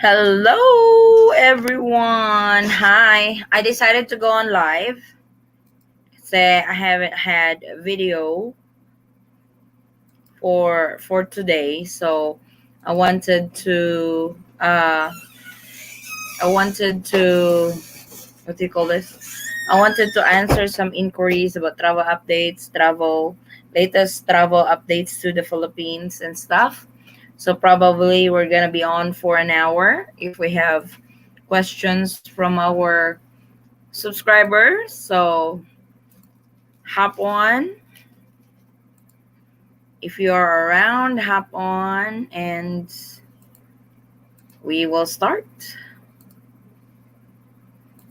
Hello, everyone. Hi. I decided to go on live. Say I haven't had a video for today, so I wanted to I wanted to what do you call this? I wanted to answer some inquiries about travel updates, latest travel updates to the Philippines and stuff. So probably we're gonna be on for an hour if we have questions from our subscribers. So hop on. If you are around, hop on and we will start.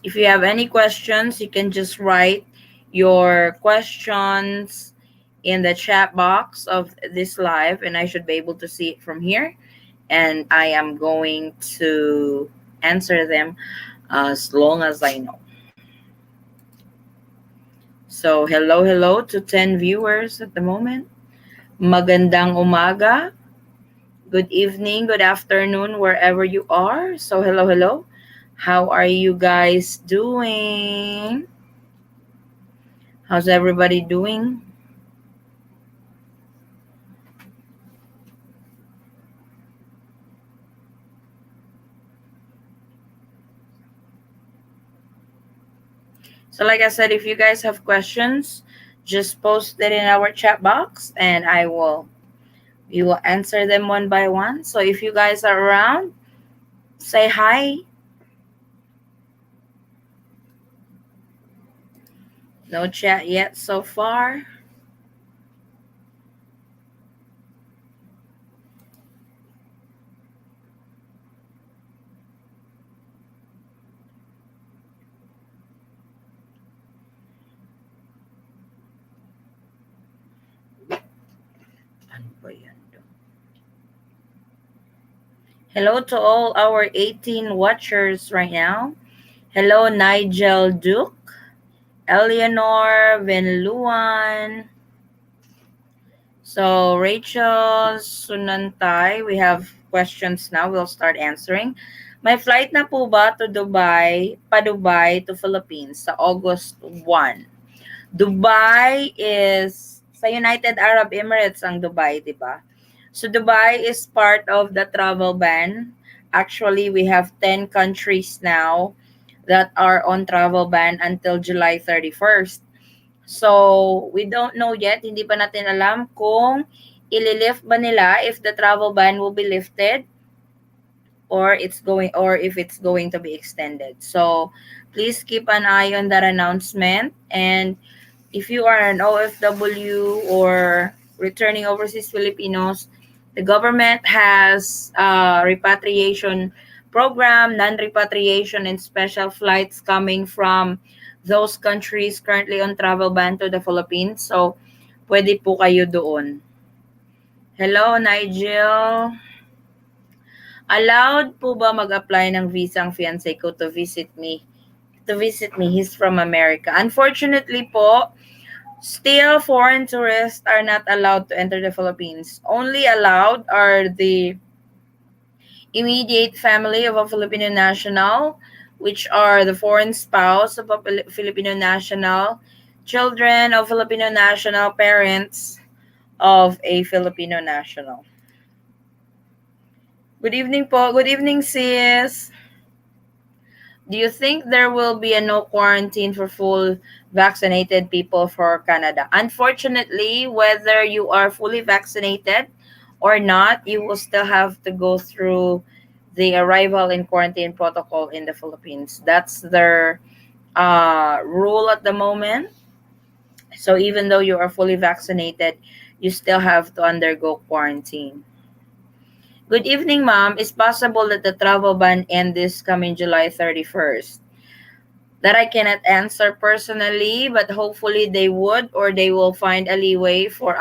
If you have any questions, you can just write your questions in the chat box of this live, and I should be able to see it from here. And I am going to answer them as long as I know. So, hello to 10 viewers at the moment. Magandang umaga. Good evening, good afternoon, wherever you are. So, hello. How are you guys doing? How's everybody doing? So like I said, if you guys have questions, just post it in our chat box and we will answer them one by one. So if you guys are around, say hi. No chat yet so far. Hello to all our 18 watchers right now. Hello, Nigel Duke, Eleanor Venluan. So, Rachel Sunantay, we have questions now. We'll start answering. May flight na po ba to Dubai, pa-Dubai to Philippines sa August 1? Dubai is, sa United Arab Emirates ang Dubai, di ba? So, Dubai is part of the travel ban. Actually, we have 10 countries now that are on travel ban until July 31st. So, we don't know yet. Hindi pa natin alam kung ililift ba nila if the travel ban will be lifted or if it's going to be extended. So, please keep an eye on that announcement. And if you are an OFW or returning overseas Filipinos, the government has a repatriation program, non-repatriation and special flights coming from those countries currently on travel ban to the Philippines. So, pwede po kayo doon. Hello, Nigel. Allowed po ba mag-apply ng visa ang fiancé ko to visit me? He's from America. Unfortunately po, still foreign tourists are not allowed to enter the Philippines. Only allowed are the immediate family of a Filipino national, which are the foreign spouse of a Filipino national, children of Filipino national, parents of a Filipino national. Good evening po. Good evening, sis. Do you think there will be a no quarantine for full vaccinated people for Canada? Unfortunately, whether you are fully vaccinated or not, you will still have to go through the arrival and quarantine protocol in the Philippines. That's their rule at the moment. So even though you are fully vaccinated, you still have to undergo quarantine. Good evening, ma'am. It's possible that the travel ban end this coming July 31st. That I cannot answer personally, but hopefully they would, or they will find a leeway for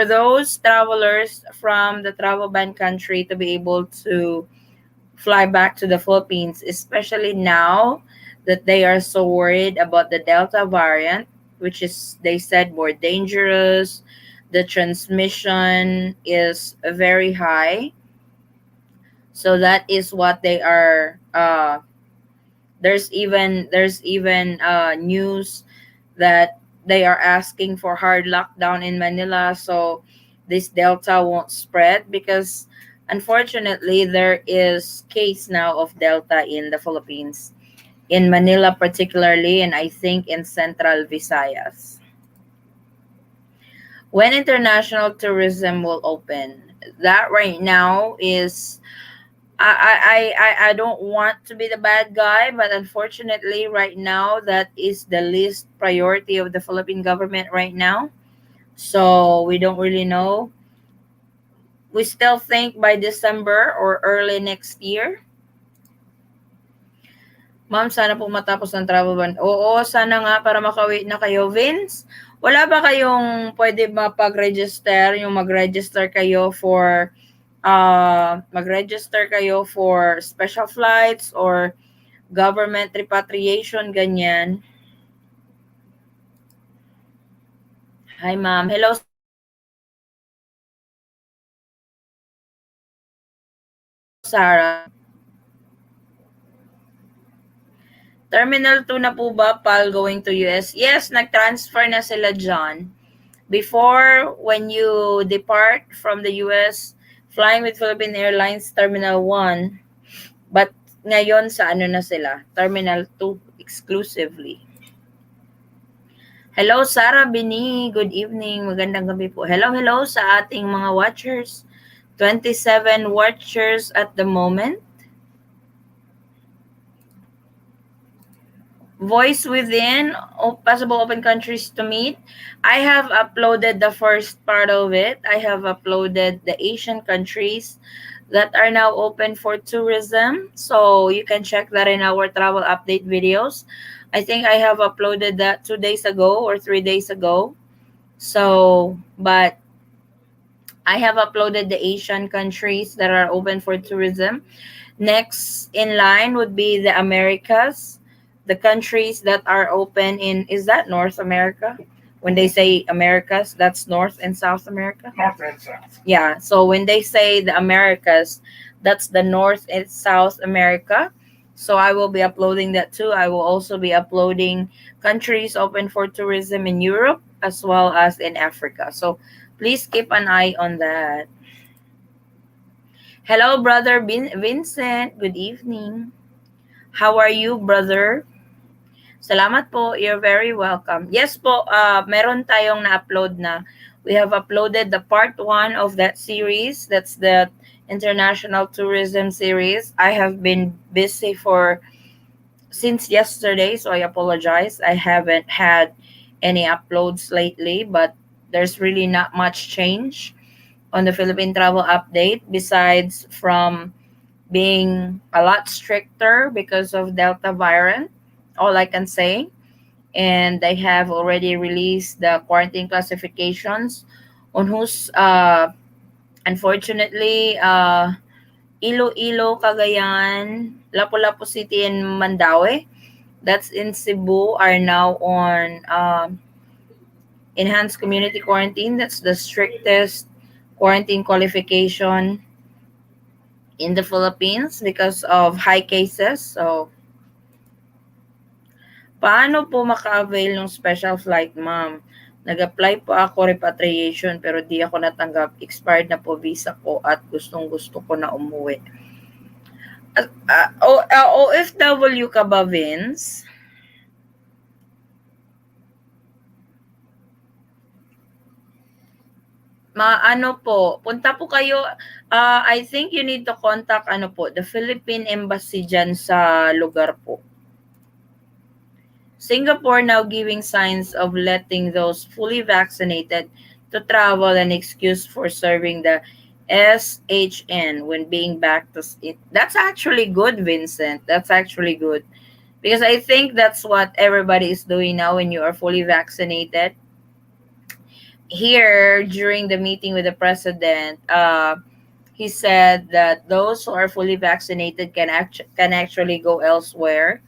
those travelers from the travel ban country to be able to fly back to the Philippines, especially now that they are so worried about the Delta variant, which is, they said, more dangerous. The transmission is very high. So that is what they are. There's even news that they are asking for hard lockdown in Manila, so this Delta won't spread, because unfortunately there is case now of Delta in the Philippines, in Manila particularly, and I think in Central Visayas. When international tourism will open? That right now is, I don't want to be the bad guy, but unfortunately, right now, that is the least priority of the Philippine government right now. So we don't really know. We still think by December or early next year. Ma'am, sana po matapos ng travel ban. Oo, sana nga para makauwi na kayo. Vince, wala ba kayong pwede mapag-register, yung mag-register kayo for mag-register kayo for special flights or government repatriation, ganyan? Hi, ma'am. Hello, Sarah. Terminal 2 na po ba, PAL going to US? Yes, nag-transfer na sila dyan. Before, when you depart from the US, flying with Philippine Airlines Terminal 1, but ngayon sa ano na sila, Terminal 2 exclusively. Hello, Sarah Bini. Good evening. Magandang gabi po. Hello, hello sa ating mga watchers. 27 watchers at the moment. Voice within, possible open countries to meet. I have uploaded the first part of it. I have uploaded the Asian countries that are now open for tourism. So you can check that in our travel update videos. I think I have uploaded that 2 days ago or 3 days ago. So, but I have uploaded the Asian countries that are open for tourism. Next in line would be the Americas, the countries that are open in, is that North America? When they say Americas, that's North and South America? North and South. Yeah, so when they say the Americas, that's the North and South America. So I will be uploading that too. I will also be uploading countries open for tourism in Europe as well as in Africa. So please keep an eye on that. Hello, brother Vincent. Good evening. How are you, brother? Salamat po. You're very welcome. Yes po, meron tayong na-upload na. We have uploaded the part 1 of that series. That's the International Tourism series. I have been busy for since yesterday, so I apologize. I haven't had any uploads lately, but there's really not much change on the Philippine travel update besides from being a lot stricter because of Delta variant, all I can say. And they have already released the quarantine classifications on whose, unfortunately, Iloilo, Cagayan, Lapu-Lapu City, and Mandaue, that's in Cebu, are now on enhanced community quarantine. That's the strictest quarantine qualification in the Philippines because of high cases. So, paano po maka-avail ng special flight, ma'am? Nag-apply po ako repatriation pero di ako natanggap. Expired na po visa ko at gustong-gusto ko na umuwi. OFW ka ba, Vince? Ano po, punta po kayo, I think you need to contact ano po, the Philippine Embassy dyan sa lugar po. Singapore now giving signs of letting those fully vaccinated to travel an excuse for serving the SHN when being back to it. That's actually good, Vincent. That's actually good. Because I think that's what everybody is doing now when you are fully vaccinated. Here, during the meeting with the president, he said that those who are fully vaccinated can actually go elsewhere,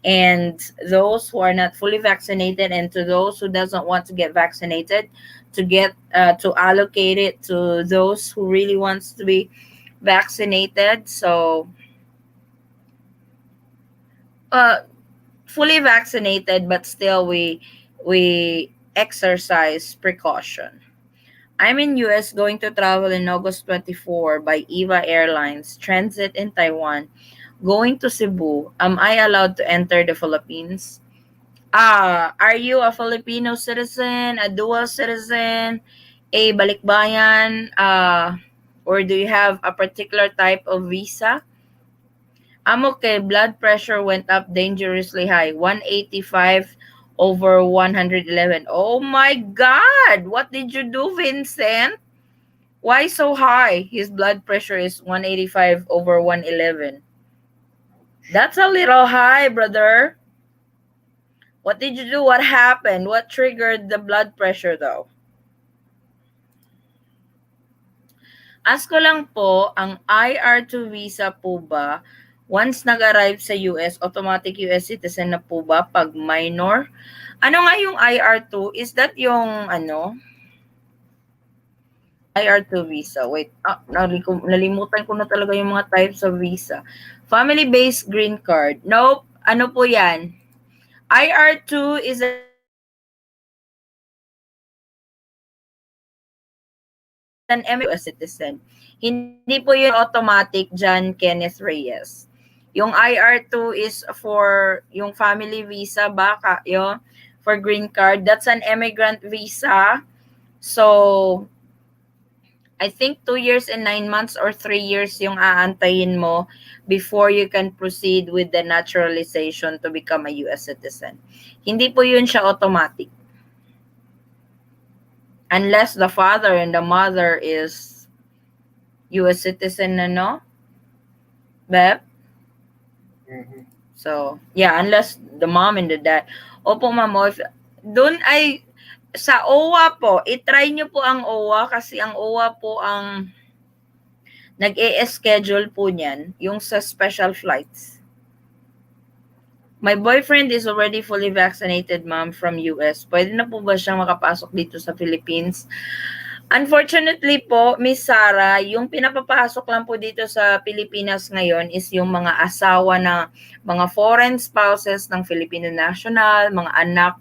and those who are not fully vaccinated, and to those who doesn't want to get vaccinated, to get to allocate it to those who really wants to be vaccinated. So, uh, fully vaccinated, but still we exercise precaution. I'm in US going to travel in August 24 by EVA Airlines, transit in Taiwan, going to Cebu. Am I allowed to enter the Philippines? Are you a Filipino citizen, a dual citizen, a Balikbayan, or do you have a particular type of visa? I'm okay. Blood pressure went up dangerously high. 185 over 111. Oh my God! What did you do, Vincent? Why so high? His blood pressure is 185 over 111. That's a little high, brother. What did you do? What happened? What triggered the blood pressure though? Ask ko lang po, ang IR2 visa po ba, once nag-arrive sa US, automatic US citizen na po ba pag minor? Ano nga yung IR2? Is that yung IR2 visa? Wait, nalimutan ko na talaga yung mga types of visa. Family-based green card. Nope. Ano po yan? IR2 is an US citizen. Hindi po yun automatic, John Kenneth Reyes. Yung IR2 is for yung family visa baka yun, for green card. That's an immigrant visa. So, I think 2 years and 9 months or 3 years yung aantayin mo before you can proceed with the naturalization to become a US citizen. Hindi po yun siya automatic. Unless the father and the mother is US citizen na, no? Beb? Mhm. So, yeah, unless the mom and the dad. Opo, ma'am, doon ay, sa OWA po, itry nyo po ang OWA kasi ang OWA po ang nag-e-schedule po niyan, yung sa special flights. My boyfriend is already fully vaccinated, ma'am, from US. Pwede na po ba siyang makapasok dito sa Philippines? Unfortunately po, Miss Sarah, yung pinapapasok lang po dito sa Pilipinas ngayon is yung mga asawa na mga foreign spouses ng Filipino national, mga anak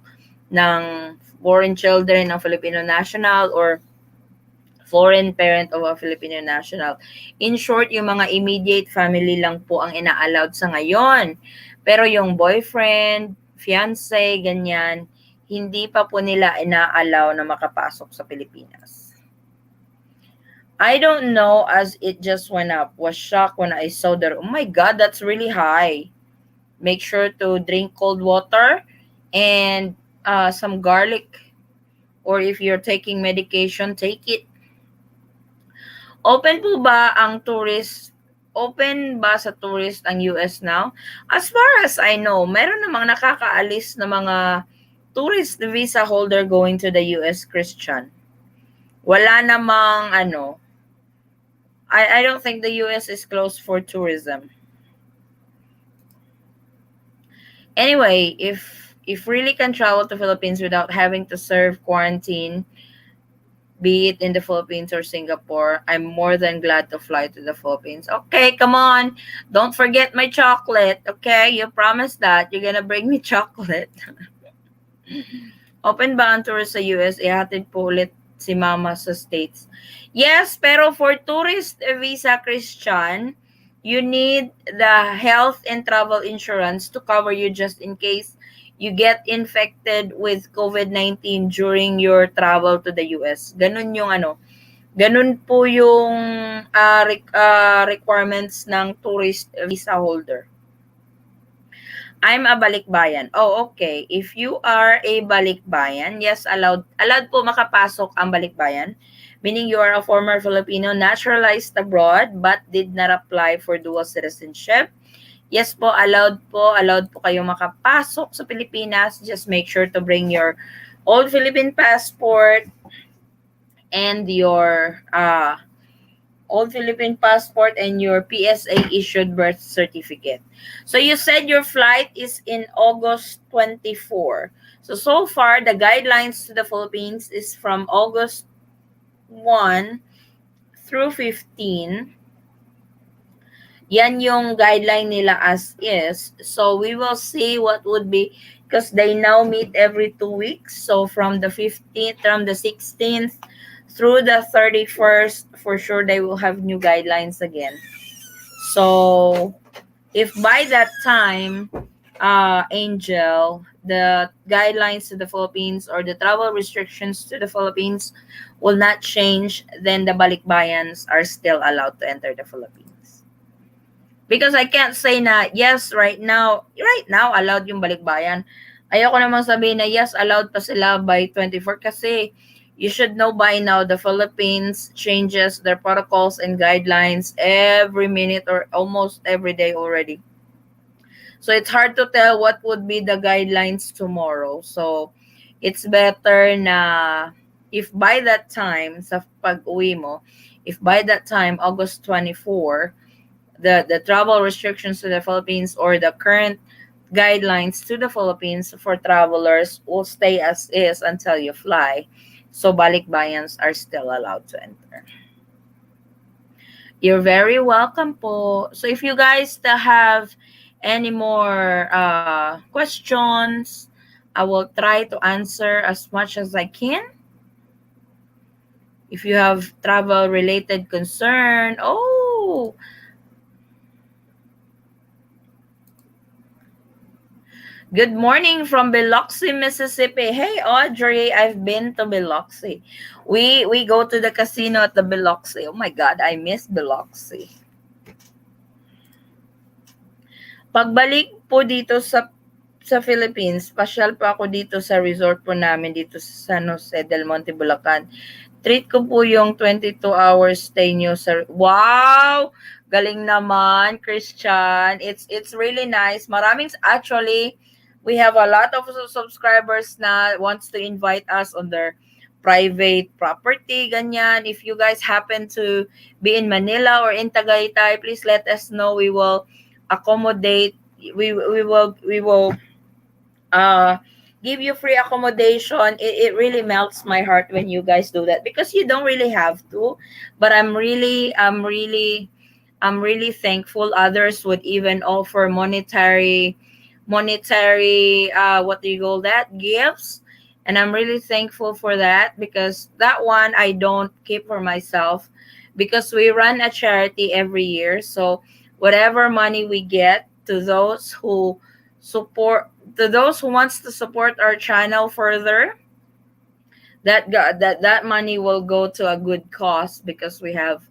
ng foreign children ng Filipino national, or foreign parent of a Filipino national. In short, yung mga immediate family lang po ang ina-allowed sa ngayon. Pero yung boyfriend, fiancé, ganyan, hindi pa po nila ina-allow na makapasok sa Pilipinas. I don't know as it just went up. Was shocked when I saw that. Oh my God, that's really high. Make sure to drink cold water and some garlic. Or if you're taking medication, take it. Open po ba ang tourist? Open ba sa tourist ang US now? As far as I know, meron namang nakakaalis na mga tourist visa holder going to the US, Christian. Wala namang I don't think the US is closed for tourism. Anyway, if really can travel to Philippines without having to serve quarantine, be it in the Philippines or Singapore, I'm more than glad to fly to the Philippines. Okay, come on. Don't forget my chocolate. Okay, you promised that. You're gonna bring me chocolate. Open ba ang tour sa US? Ihatid po ulit si Mama sa States. Yes, pero for tourist visa, Christian, you need the health and travel insurance to cover you just in case you get infected with COVID-19 during your travel to the US. Ganun yung ganun po yung requirements ng tourist visa holder. I'm a Balikbayan. Oh, okay. If you are a Balikbayan, yes, allowed po makapasok ang Balikbayan, meaning you are a former Filipino naturalized abroad but did not apply for dual citizenship. Yes po, allowed po kayo makapasok sa Pilipinas. Just make sure to bring your old Philippine passport and your old Philippine passport and your PSA issued birth certificate. So you said your flight is in August 24. So far, the guidelines to the Philippines is from August 1 through 15. Yan yung guideline nila as is. So we will see what would be, because they now meet every 2 weeks. So from the 15th, from the 16th through the 31st, for sure they will have new guidelines again. So if by that time, Angel, the guidelines to the Philippines or the travel restrictions to the Philippines will not change, then the Balikbayans are still allowed to enter the Philippines. Because I can't say na, yes, right now, allowed yung Balikbayan. Ayoko namang sabihin na, yes, allowed pa sila by 24 kasi you should know by now the Philippines changes their protocols and guidelines every minute or almost every day already. So it's hard to tell what would be the guidelines tomorrow. So it's better na if by that time sa pag-uwi mo, if by that time August 24, the travel restrictions to the Philippines or the current guidelines to the Philippines for travelers will stay as is until you fly. So balikbayans are still allowed to enter. You're very welcome po. So if you guys still have any more questions, I will try to answer as much as I can. If you have travel related concern, oh, good morning from Biloxi, Mississippi. Hey Audrey, I've been to Biloxi. We go to the casino at the Biloxi. Oh my god, I miss Biloxi. Pagbalik po dito sa Philippines, pasyal pa ako dito sa resort po namin dito sa San Jose del Monte, Bulacan. Treat ko po yung 22 hours stay nyo sa... Wow! Galing naman, Christian. It's really nice. Actually, we have a lot of subscribers na wants to invite us on their private property, ganyan. If you guys happen to be in Manila or in Tagaytay, please let us know. We will accommodate. We will uh give you free accommodation. It really melts my heart when you guys do that because you don't really have to, but I'm really thankful others would even offer monetary what do you call that, gifts. And I'm really thankful for that because that one I don't keep for myself because we run a charity every year. So whatever money we get to those who support, to those who wants to support our channel further, that money will go to a good cause because we have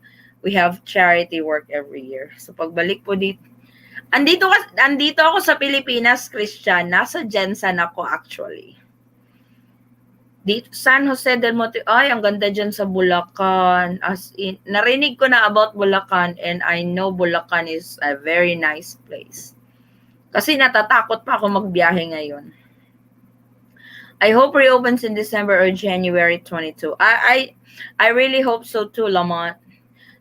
charity work every year. So pagbalik po dito, andito ako sa Pilipinas, Christian. Nasa Jensen ako actually. Dito, San Jose del Monte. Ay, ang ganda dyan sa Bulacan. As in, narinig ko na about Bulacan and I know Bulacan is a very nice place. Kasi natatakot pa ako magbiyahe ngayon. I hope reopens in December or January 22. I really hope so too, Lamont.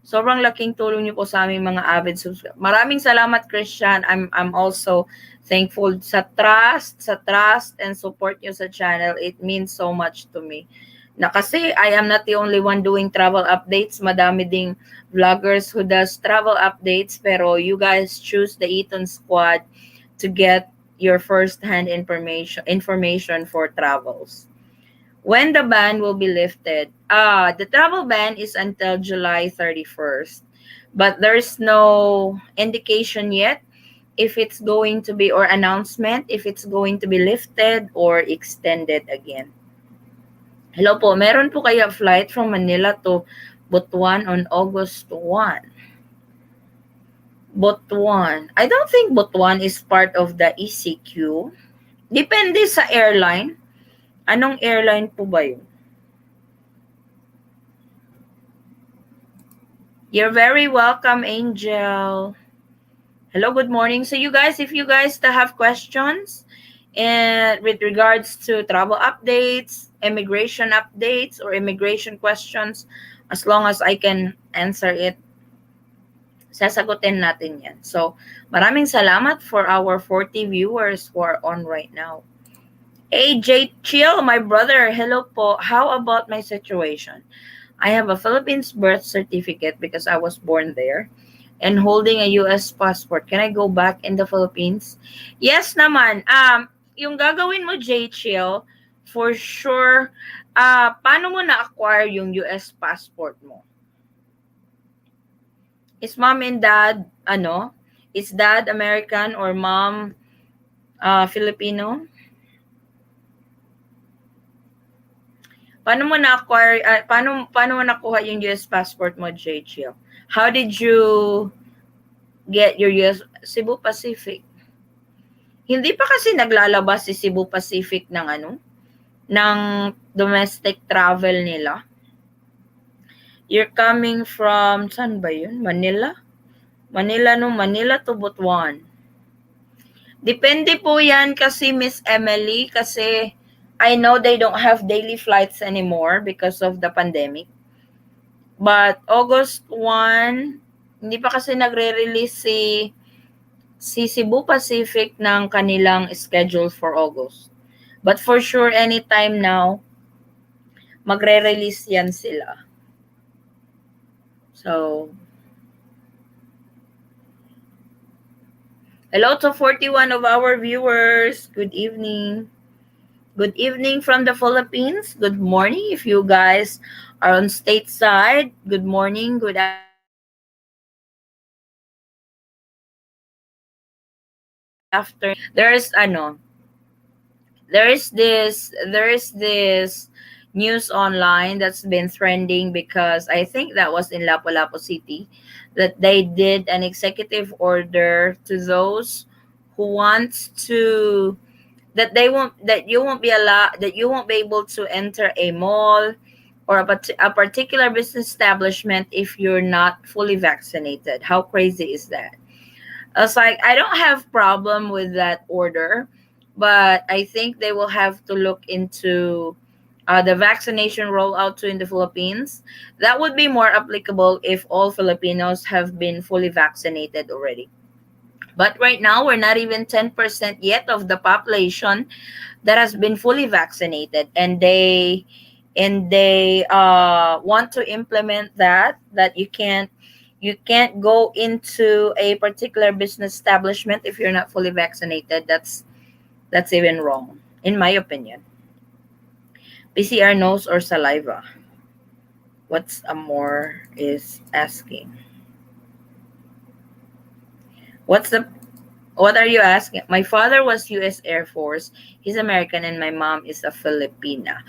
Sobrang laking tulong niyo po sa aming mga avid subscribers. Maraming salamat, Christian. I'm also thankful sa trust and support niyo sa channel. It means so much to me. Na kasi I am not the only one doing travel updates. Madami ding vloggers who does travel updates, pero you guys choose the Eaton squad to get your first-hand information for travels. When the ban will be lifted? The travel ban is until July 31st. But there's no indication yet if it's going to be, or announcement, if it's going to be lifted or extended again. Hello po, meron po kaya flight from Manila to Butuan on August 1? Butuan. I don't think Butuan is part of the ECQ. Depende sa airline. Anong airline po ba yun? You're very welcome, Angel. Hello, good morning. So you guys, if you guys still have questions and with regards to travel updates, immigration updates, or immigration questions, as long as I can answer it, sasagutin natin yan. So, maraming salamat for our 40 viewers who are on right now. AJ Chill, my brother, hello po. How about my situation? I have a Philippines birth certificate because I was born there. and holding a US passport. Can I go back in the Philippines? Yes naman. Yung gagawin mo, J. Chill, for sure, paano mo na-acquire yung US passport mo? Is mom and dad, is dad American or mom Filipino? Paano mo na-acquire, paano mo nakuha yung US passport mo, J. Chill? How did you get your US, Cebu Pacific? Hindi pa kasi naglalabas si Cebu Pacific ng ng domestic travel nila. You're coming from, saan ba yun? Manila? Manila no, Manila to Butuan. Depende po yan kasi Miss Emily, kasi I know they don't have daily flights anymore because of the pandemic. But August 1, hindi pa kasi nagre-release si Cebu Pacific ng kanilang schedule for August. But for sure, anytime now, magre-release yan sila. So, hello to 41 of our viewers. Good evening. Good evening from the Philippines. Good morning if you guys are on stateside. Good morning, good afternoon, good evening. There is this news online that's been trending because I think that was in Lapu-Lapu City, that they did an executive order to those who wants to, that you won't be allowed, that you won't be able to enter a mall or a particular business establishment if you're not fully vaccinated. How crazy is that? I was like, I don't have problem with that order, but I think they will have to look into the vaccination rollout too in the Philippines. That would be more applicable if all Filipinos have been fully vaccinated already. But right now, we're not even 10% yet of the population that has been fully vaccinated, and they want to implement that you can't go into a particular business establishment if you're not fully vaccinated. That's even wrong, in my opinion. PCR nose or saliva? What's a more is asking. What's the what are you asking? My father was US Air Force. He's American and my mom is a Filipina.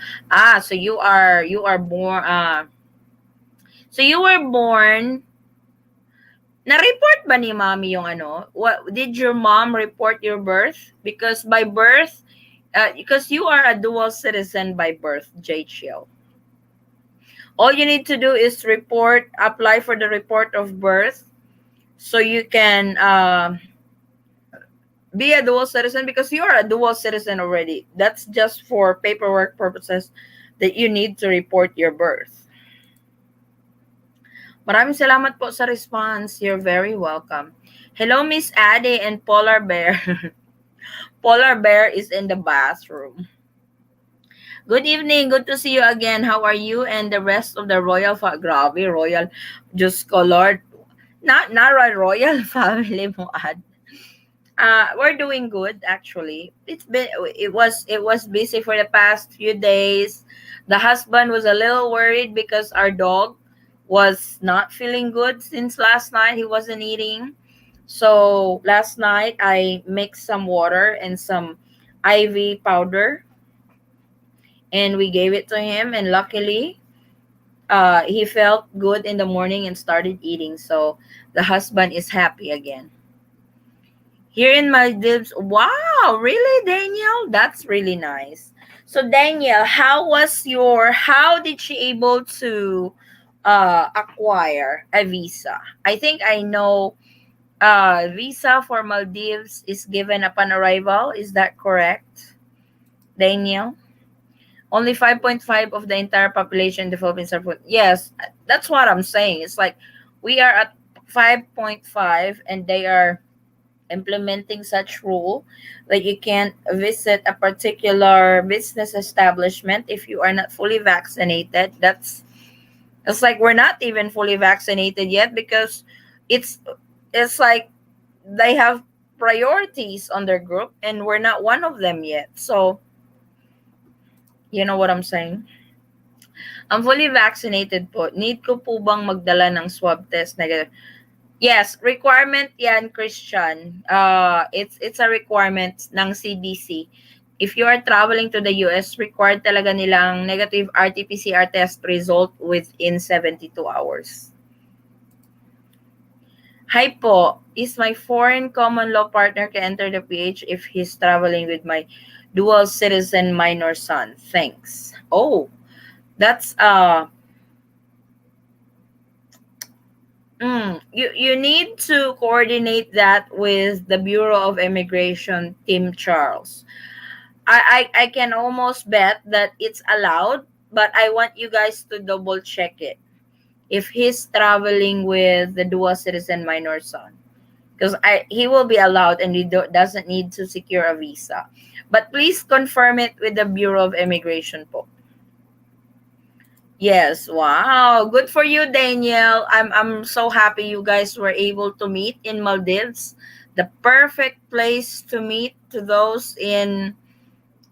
So you are born so you were born. Na-report ba ni mommy yung What did your mom report your birth? Because by birth, because you are a dual citizen by birth, J. Chill. All you need to do is apply for the report of birth, so you can be a dual citizen, because you are a dual citizen already. That's just for paperwork purposes that you need to report your birth. Maraming salamat po sa response. You're very welcome. Hello, Miss Ade and Polar Bear. Polar Bear is in the bathroom. Good evening. Good to see you again. How are you and the rest of the Grabe, Royal. Just colored. Not royal family mo, Ad. We're doing good actually. It was busy for the past few days. The husband was a little worried because our dog was not feeling good since last night. He wasn't eating. So last night I mixed some water and some IV powder, and we gave it to him, and luckily he felt good in the morning and started eating. So the husband is happy again. Here in Maldives. Wow, really, Daniel? That's really nice. So, Daniel, how did she able to acquire a visa? I think I know visa for Maldives is given upon arrival. Is that correct, Daniel? Only 5.5 of the entire population in the Philippines are yes, that's what I'm saying. It's like we are at 5.5 and they are implementing such rule that you can't visit a particular business establishment if you are not fully vaccinated. It's like we're not even fully vaccinated yet, because It's it's like they have priorities on their group and we're not one of them yet. So, you know what I'm saying? I'm fully vaccinated po. Need ko po bang magdala ng swab test negative? Yes, requirement yan, Christian. It's a requirement ng CDC. If you are traveling to the US, required talaga nilang negative RT-PCR test result within 72 hours. Hi po, is my foreign common law partner can enter the PH if he's traveling with my dual citizen minor son? Thanks. Oh, that's you need to coordinate that with the Bureau of Immigration, Team Charles. I can almost bet that it's allowed, but I want you guys to double check it if he's traveling with the dual citizen minor son, because I he will be allowed and doesn't need to secure a visa. But please confirm it with the Bureau of Immigration po. Yes, wow. Good for you, Daniel. I'm so happy you guys were able to meet in Maldives. The perfect place to meet to those in,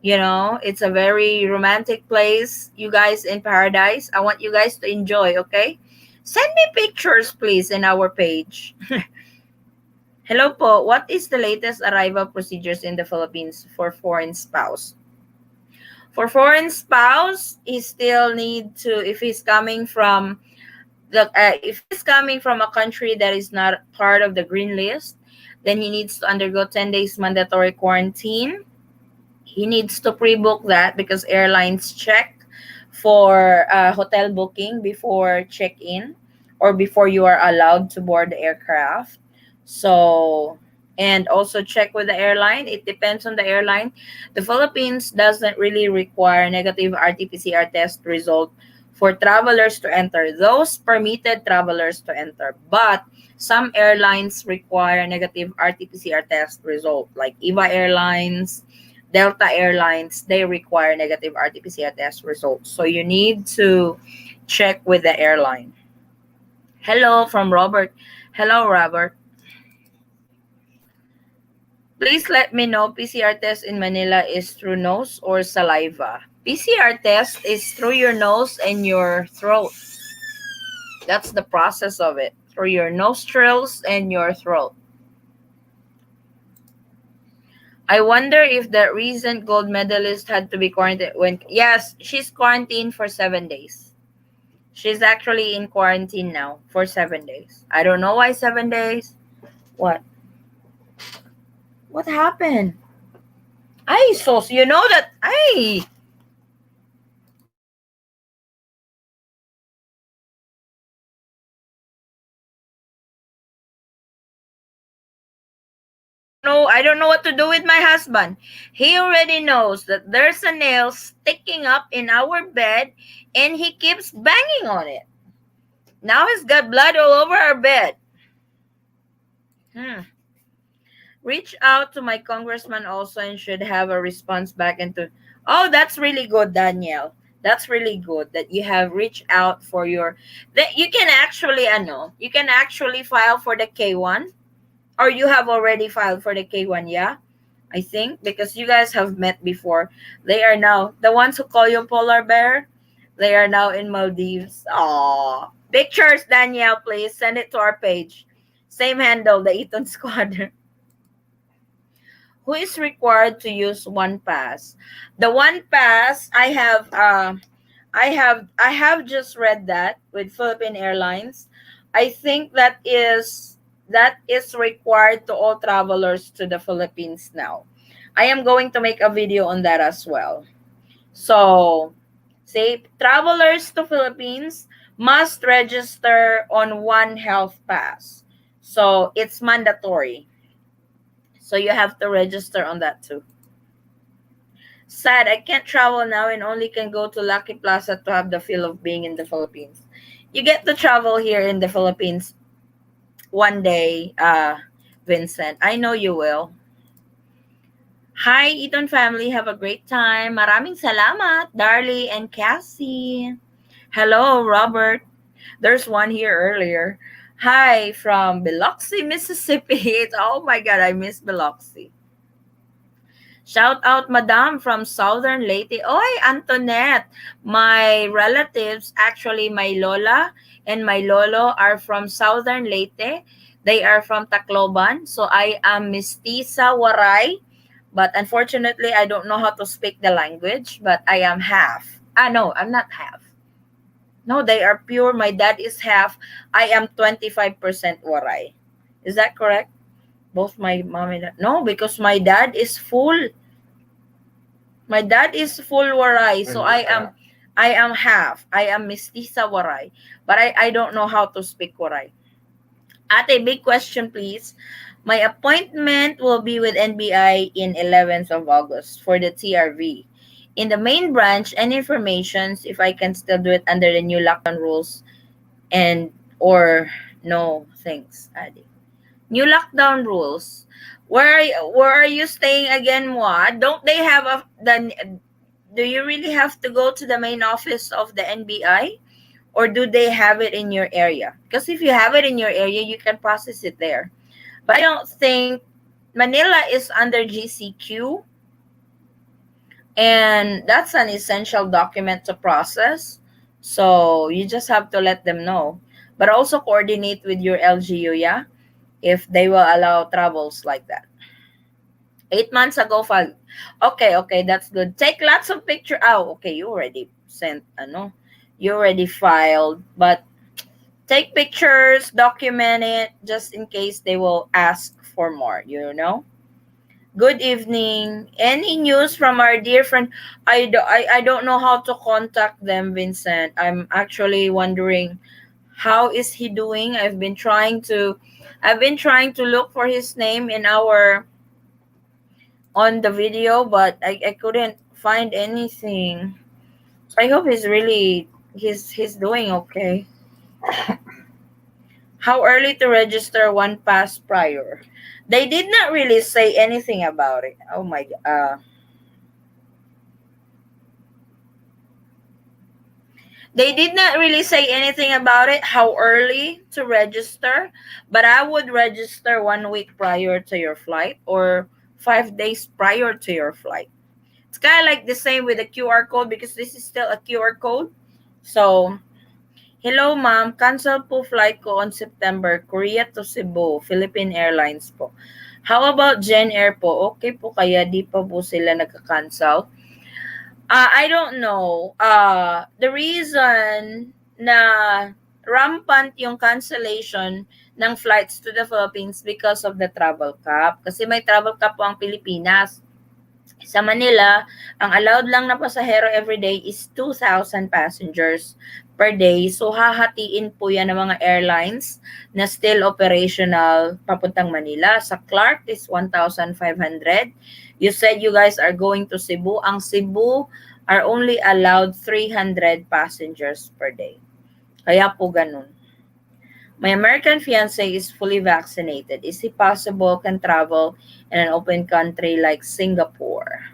it's a very romantic place. You guys in paradise. I want you guys to enjoy, okay? Send me pictures please in our page. Hello po. What is the latest arrival procedures in the Philippines for foreign spouse? For foreign spouse, he still need to, if he's coming from if he's coming from a country that is not part of the green list, then he needs to undergo 10 days mandatory quarantine. He needs to pre-book that because airlines check for hotel booking before check-in or before you are allowed to board the aircraft. So, and also check with the airline. It depends on the airline. The Philippines doesn't really require negative RT-PCR test result for travelers to enter, those permitted travelers to enter. But some airlines require negative RT-PCR test result, like EVA Airlines, Delta Airlines, they require negative RT-PCR test results. So you need to check with the airline. Hello from Robert. Hello, Robert. Please let me know PCR test in Manila is through nose or saliva. PCR test is through your nose and your throat. That's the process of it. Through your nostrils and your throat. I wonder if that recent gold medalist had to be quarantined when. Yes, she's quarantined for 7 days. She's actually in quarantine now for 7 days. I don't know why 7 days. What? What happened? Ay, so you know that. Ay, no, I don't know what to do with my husband. He already knows that there's a nail sticking up in our bed and he keeps banging on it. Now he's got blood all over our bed. Hmm. Reach out to my congressman also and should have a response back into. Oh, that's really good, Danielle. That's really good that you have reached out for your. That you can actually, you can actually file for the K1, or you have already filed for the K1, yeah? I think because you guys have met before. They are now the ones who call you polar bear. They are now in Maldives. Aw. Pictures, Danielle, please send it to our page. Same handle, the Eaton Squad. Who is required to use one pass? The one pass I have just read that with Philippine Airlines. I think that is required to all travelers to the Philippines now. I am going to make a video on that as well. So, say travelers to Philippines must register on one health pass. So, it's mandatory. So you have to register on that too. Sad, I can't travel now and only can go to Lucky Plaza to have the feel of being in the Philippines. You get to travel here in the Philippines one day, Vincent. I know you will. Hi, Eaton family. Have a great time. Maraming salamat, Darlie and Cassie. Hello, Robert. There's one here earlier. Hi from Biloxi, Mississippi. Oh my God, I miss Biloxi. Shout out, Madam from Southern Leyte. Oy, Antoinette. My relatives, actually, my Lola and my Lolo are from Southern Leyte. They are from Tacloban. So I am Mestiza Waray. But unfortunately, I don't know how to speak the language. But I am half. No, I'm not half. No, they are pure. My dad is half. I am 25% Waray. Is that correct? Both my mom and dad. No, because my dad is full. My dad is full Waray, so And you're half. I am half. I am mestiza Waray, but I don't know how to speak Waray. Ate, big question please. My appointment will be with NBI in 11th of August for the TRV. In the main branch, any informations if I can still do it under the new lockdown rules and or no thanks, Ate. New lockdown rules. Where are you staying again, Moa? Don't they have a the do you really have to go to the main office of the NBI or do they have it in your area? Because if you have it in your area, you can process it there. But I don't think Manila is under GCQ and that's an essential document to process. So you just have to let them know. But also coordinate with your LGU, yeah? If they will allow travels like that. 8 months ago, okay, okay, that's good. Take lots of picture. Oh, okay, you already sent, ano, you already filed, but take pictures, document it, just in case they will ask for more, you know? Good evening. Any news from our dear friend? I don't know how to contact them, Vincent. I'm actually wondering how is he doing. I've been trying to look for his name in our on the video, but I couldn't find anything. So I hope he's doing okay. How early to register one pass prior? They did not really say anything about it. Oh my god. They did not really say anything about it, how early to register, but I would register 1 week prior to your flight or 5 days prior to your flight. It's kind of like the same with the QR code because this is still a QR code. So, hello ma'am, cancel po flight ko on September, Korea to Cebu, Philippine Airlines po. How about Jen Air po? Okay po kaya di pa po sila nagka-cancel? I don't know. The reason na rampant yung cancellation ng flights to the Philippines because of the travel cap. Kasi may travel cap po ang Pilipinas. Sa Manila, ang allowed lang na pasahero every day is 2,000 passengers per day. So, hahatiin po yan ng mga airlines na still operational papuntang Manila. Sa Clark is 1,500. You said you guys are going to Cebu. Ang Cebu are only allowed 300 passengers per day. Kaya po ganun. My American fiance is fully vaccinated. Is it possible can travel in an open country like Singapore?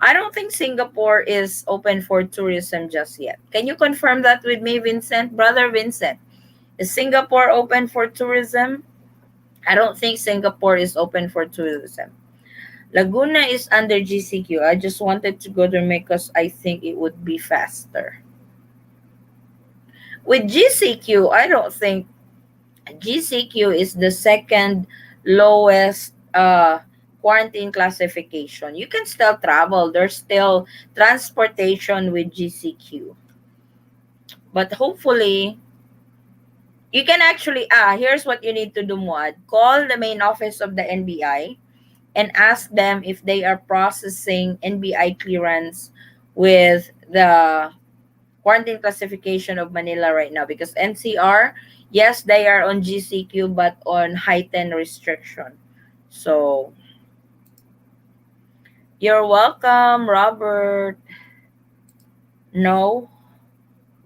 I don't think Singapore is open for tourism just yet. Can you confirm that with me, Vincent? Brother Vincent, is Singapore open for tourism? I don't think Singapore is open for tourism. Laguna is under GCQ. I just wanted to go there because I think it would be faster. With GCQ, I don't think GCQ is the second lowest quarantine classification. You can still travel. There's still transportation with GCQ. But hopefully, you can actually, here's what you need to do, Muad. Call the main office of the NBI and ask them if they are processing NBI clearance with the quarantine classification of Manila right now because NCR, yes, they are on GCQ but on heightened restriction. So, you're welcome, Robert. No,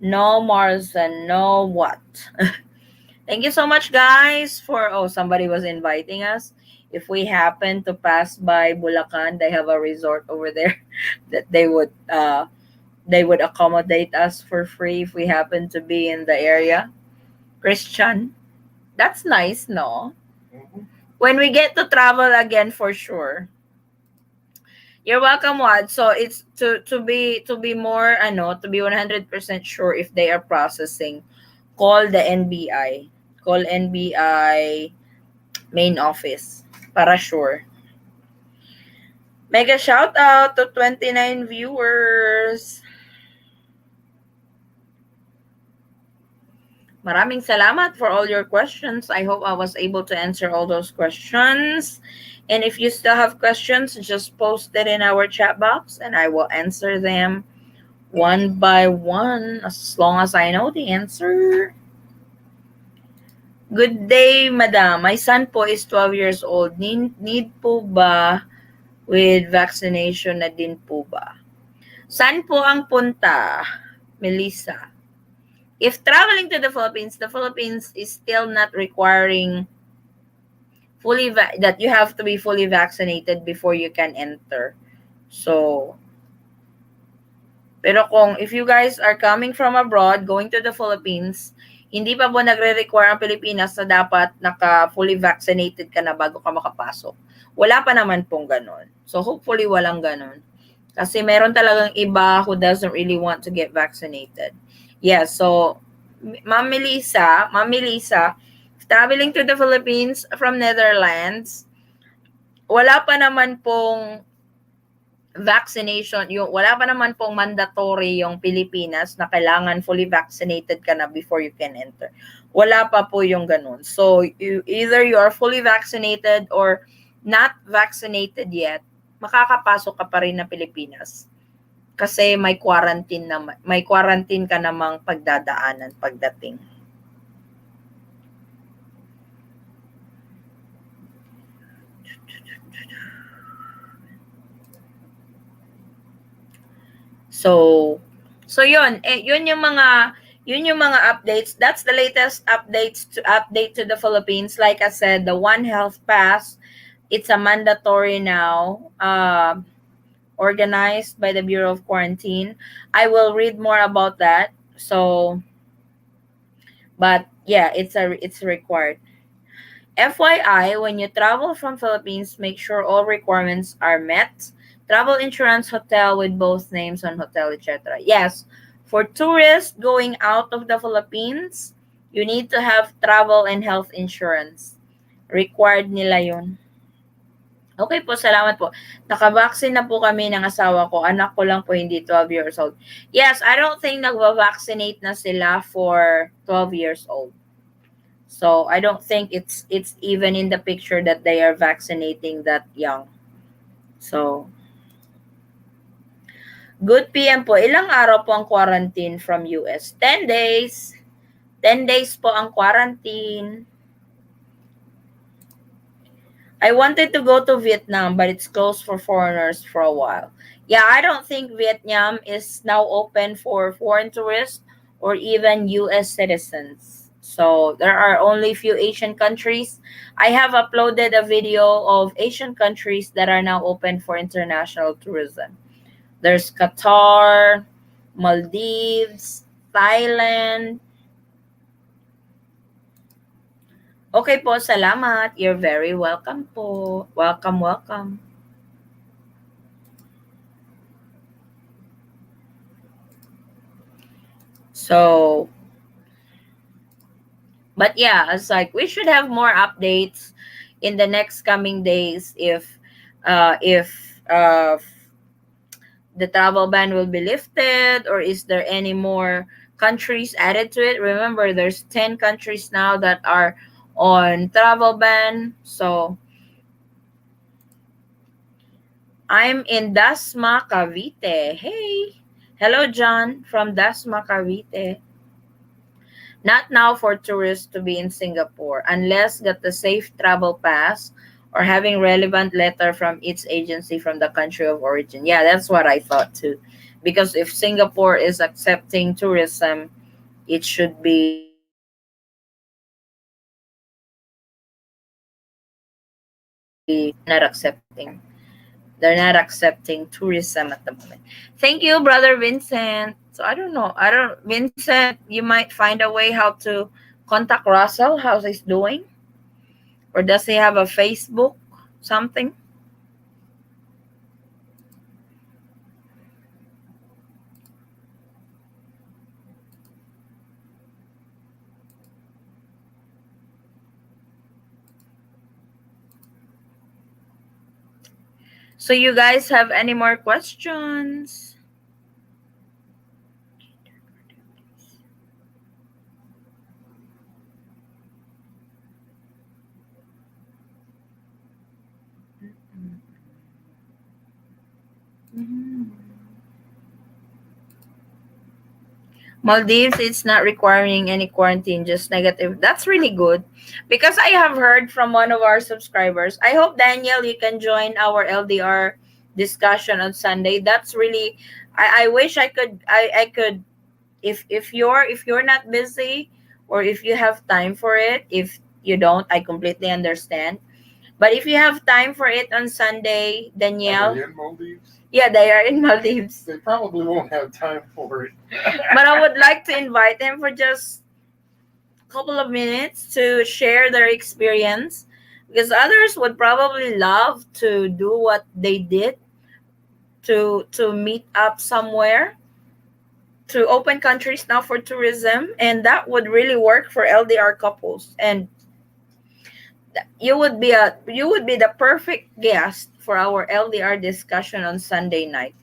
no, Marzen, no what? Thank you so much, guys, for somebody was inviting us. If we happen to pass by Bulacan, they have a resort over there that they would accommodate us for free if we happen to be in the area. Christian. That's nice, no? Mhm. When we get to travel again for sure. You're welcome, Wad. So it's to be more to be 100% sure if they are processing, call the NBI. Call NBI main office para sure. Mega shout out to 29 viewers. Maraming salamat for all your questions. I hope I was able to answer all those questions. And if you still have questions, just post it in our chat box and I will answer them one by one as long as I know the answer. Good day, madam. My son po is 12 years old. Need po ba with vaccination na din po ba? Saan po ang punta, Melissa? If traveling to the Philippines is still not requiring that you have to be fully vaccinated before you can enter. So, pero kung if you guys are coming from abroad, going to the Philippines, hindi pa po nagre-require ang Pilipinas na dapat naka-fully vaccinated ka na bago ka makapasok. Wala pa naman pong ganun. So, hopefully walang ganun. Kasi meron talagang iba who doesn't really want to get vaccinated. Yeah, so, Ma'am Melissa, traveling to the Philippines from Netherlands, wala pa naman pong vaccination, yung wala pa naman pong mandatory yung Pilipinas na kailangan fully vaccinated ka na before you can enter. Wala pa po yung ganun. So, either you are fully vaccinated or not vaccinated yet, makakapasok ka pa rin na Pilipinas. Kasi may quarantine ka namang pagdadaanan pagdating. So, yun yung mga updates. That's the latest update to the Philippines. Like I said, the One Health Pass, it's a mandatory now. Organized by the Bureau of Quarantine. I will read more about that. So, but yeah, it's required. FYI, when you travel from Philippines, make sure all requirements are met. Travel insurance, hotel with both names on hotel, etc. Yes, for tourists going out of the Philippines, you need to have travel and health insurance. Required nila yun. Okay po, salamat po. Nakabaksin na po kami ng asawa ko. Anak ko lang po, hindi 12 years old. Yes, I don't think nagva-vaccinate na sila for 12 years old. So I don't think it's even in the picture that they are vaccinating that young. So good PM po. Ilang araw po ang quarantine from US? 10 days. 10 days po ang quarantine. I wanted to go to Vietnam, but it's closed for foreigners for a while. Yeah, I don't think Vietnam is now open for foreign tourists or even US citizens. So there are only few Asian countries. I have uploaded a video of Asian countries that are now open for international tourism. There's Qatar, Maldives, Thailand. Okay po, salamat. You're very welcome po. Welcome, welcome. So, but yeah, it's like we should have more updates in the next coming days if the travel ban will be lifted or is there any more countries added to it. Remember, there's 10 countries now that are on travel ban. So, I'm in Dasma, Cavite. Hey. Hello, John from Dasma, Cavite. Not now for tourists to be in Singapore unless get the safe travel pass or having relevant letter from each agency from the country of origin. Yeah, that's what I thought too. Because if Singapore is accepting tourism, it should be not accepting. They're not accepting tourism at the moment. Thank you, brother Vincent. So I don't know. Vincent, you might find a way how to Contact Russell, how's he doing? Or does he have a Facebook? Something? So you guys have any more questions? Mhm. Maldives, it's not requiring any quarantine, just negative. That's really good. Because I have heard from one of our subscribers. I hope, Daniel, you can join our LDR discussion on Sunday. That's really, I wish I could, if you're not busy, or if you have time for it. If you don't, I completely understand. But if you have time for it on Sunday, Are Danielle. they in Maldives? Yeah, they are in Maldives. They probably won't have time for it. But I would like to invite them for just a couple of minutes to share their experience, because others would probably love to do what they did, to meet up somewhere, to open countries now for tourism, and that would really work for LDR couples. And you would be the perfect guest for our LDR discussion on Sunday night.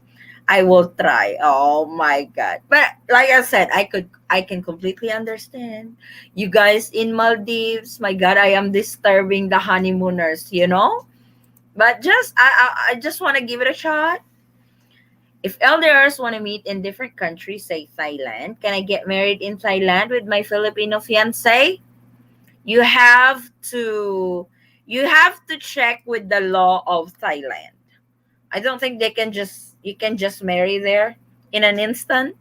I will try. Oh my god. But like I said, I can completely understand. You guys in Maldives, my god, I am disturbing the honeymooners. But I just want to give it a shot. If LDRs want to meet in different countries, say Thailand, can I get married in Thailand with my Filipino fiance? You have to you have to check with the law of Thailand. I don't think you can just marry there in an instant.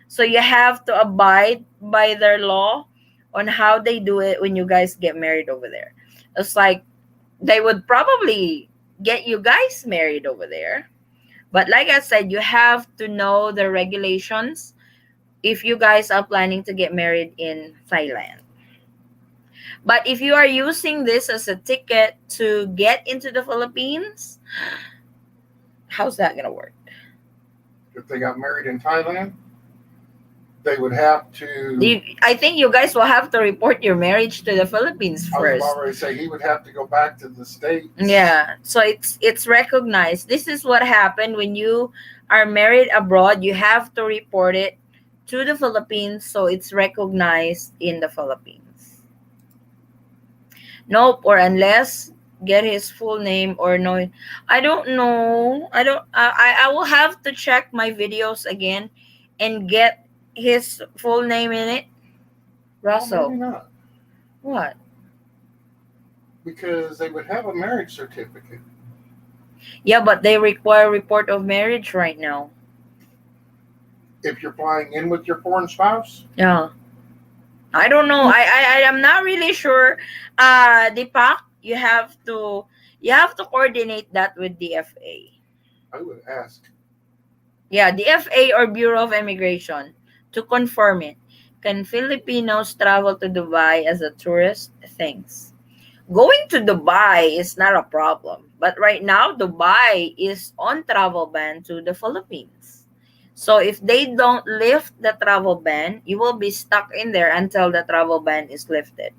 So you have to abide by their law on how they do it when you guys get married over there. It's like they would probably get you guys married over there. But like I said, you have to know the regulations if you guys are planning to get married in Thailand. But if you are using this as a ticket to get into the Philippines, how's that going to work? If they got married in Thailand, they would have to. I think you guys will have to report your marriage to the Philippines I was first. about to say he would have to go back to the States. Yeah, so it's recognized. This is what happened when you are married abroad. You have to report it to the Philippines, so it's recognized in the Philippines. Nope, or unless get his full name or no. I don't know. I don't. I will have to check my videos again and get his full name in it. Well, Russell. maybe not, What? because they would have a marriage certificate. Yeah, but they require report of marriage right now. If you're flying in with your foreign spouse, Yeah. I don't know. I am not really sure. Deepak, you have to coordinate that with the FA. I would ask. Yeah, the FA or Bureau of Immigration to confirm it. Can Filipinos travel to Dubai as a tourist? Thanks. Going to Dubai is not a problem, but right now Dubai is on travel ban to the Philippines. So if they don't lift the travel ban, you will be stuck in there until the travel ban is lifted.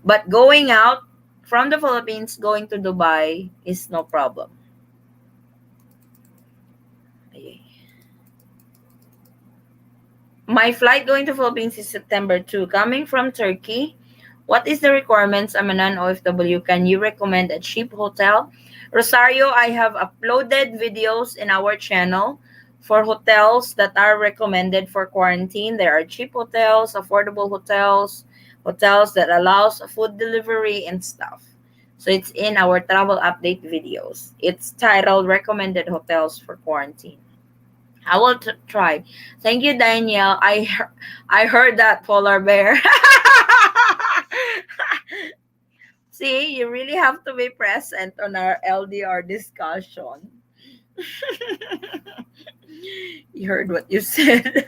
But going out from the Philippines going to Dubai is no problem. My flight going to Philippines is September 2. Coming from Turkey, what is the requirements? I'm a non-OFW. Can you recommend a cheap hotel? Rosario, I have uploaded videos in our channel for hotels that are recommended for quarantine. There are cheap hotels, affordable hotels, hotels that allows food delivery and stuff. So it's in our travel update videos. It's titled Recommended Hotels for Quarantine. I will try. Thank you, Danielle. I heard that, polar bear. See, you really have to be present on our LDR discussion. You heard what you said.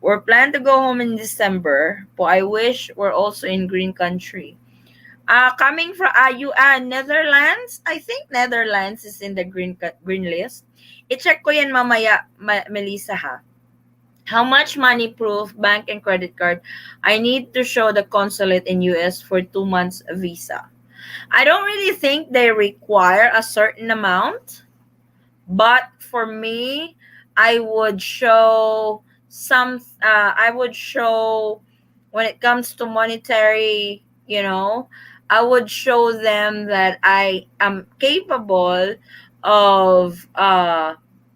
We're planned to go home in December. But I wish we're also in green country. Coming from you Netherlands. I think Netherlands is in the green list. I-check ko yan mamaya, Melissa ha. How much money proof, bank and credit card I need to show the consulate in US for 2 months visa? I don't really think they require a certain amount, but for me, I would show I would show when it comes to monetary, I would show them that I am capable of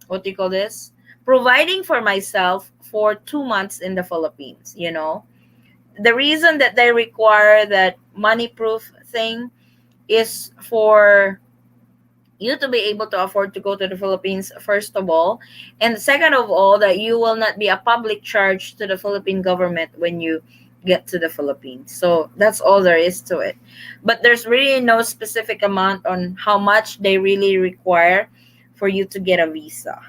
what do you call this? Providing for myself for 2 months in the Philippines. The reason that they require that money proof thing is for you to be able to afford to go to the Philippines, first of all, and second of all, that you will not be a public charge to the Philippine government when you get to the Philippines. So that's all there is to it. But there's really no specific amount on how much they really require for you to get a visa.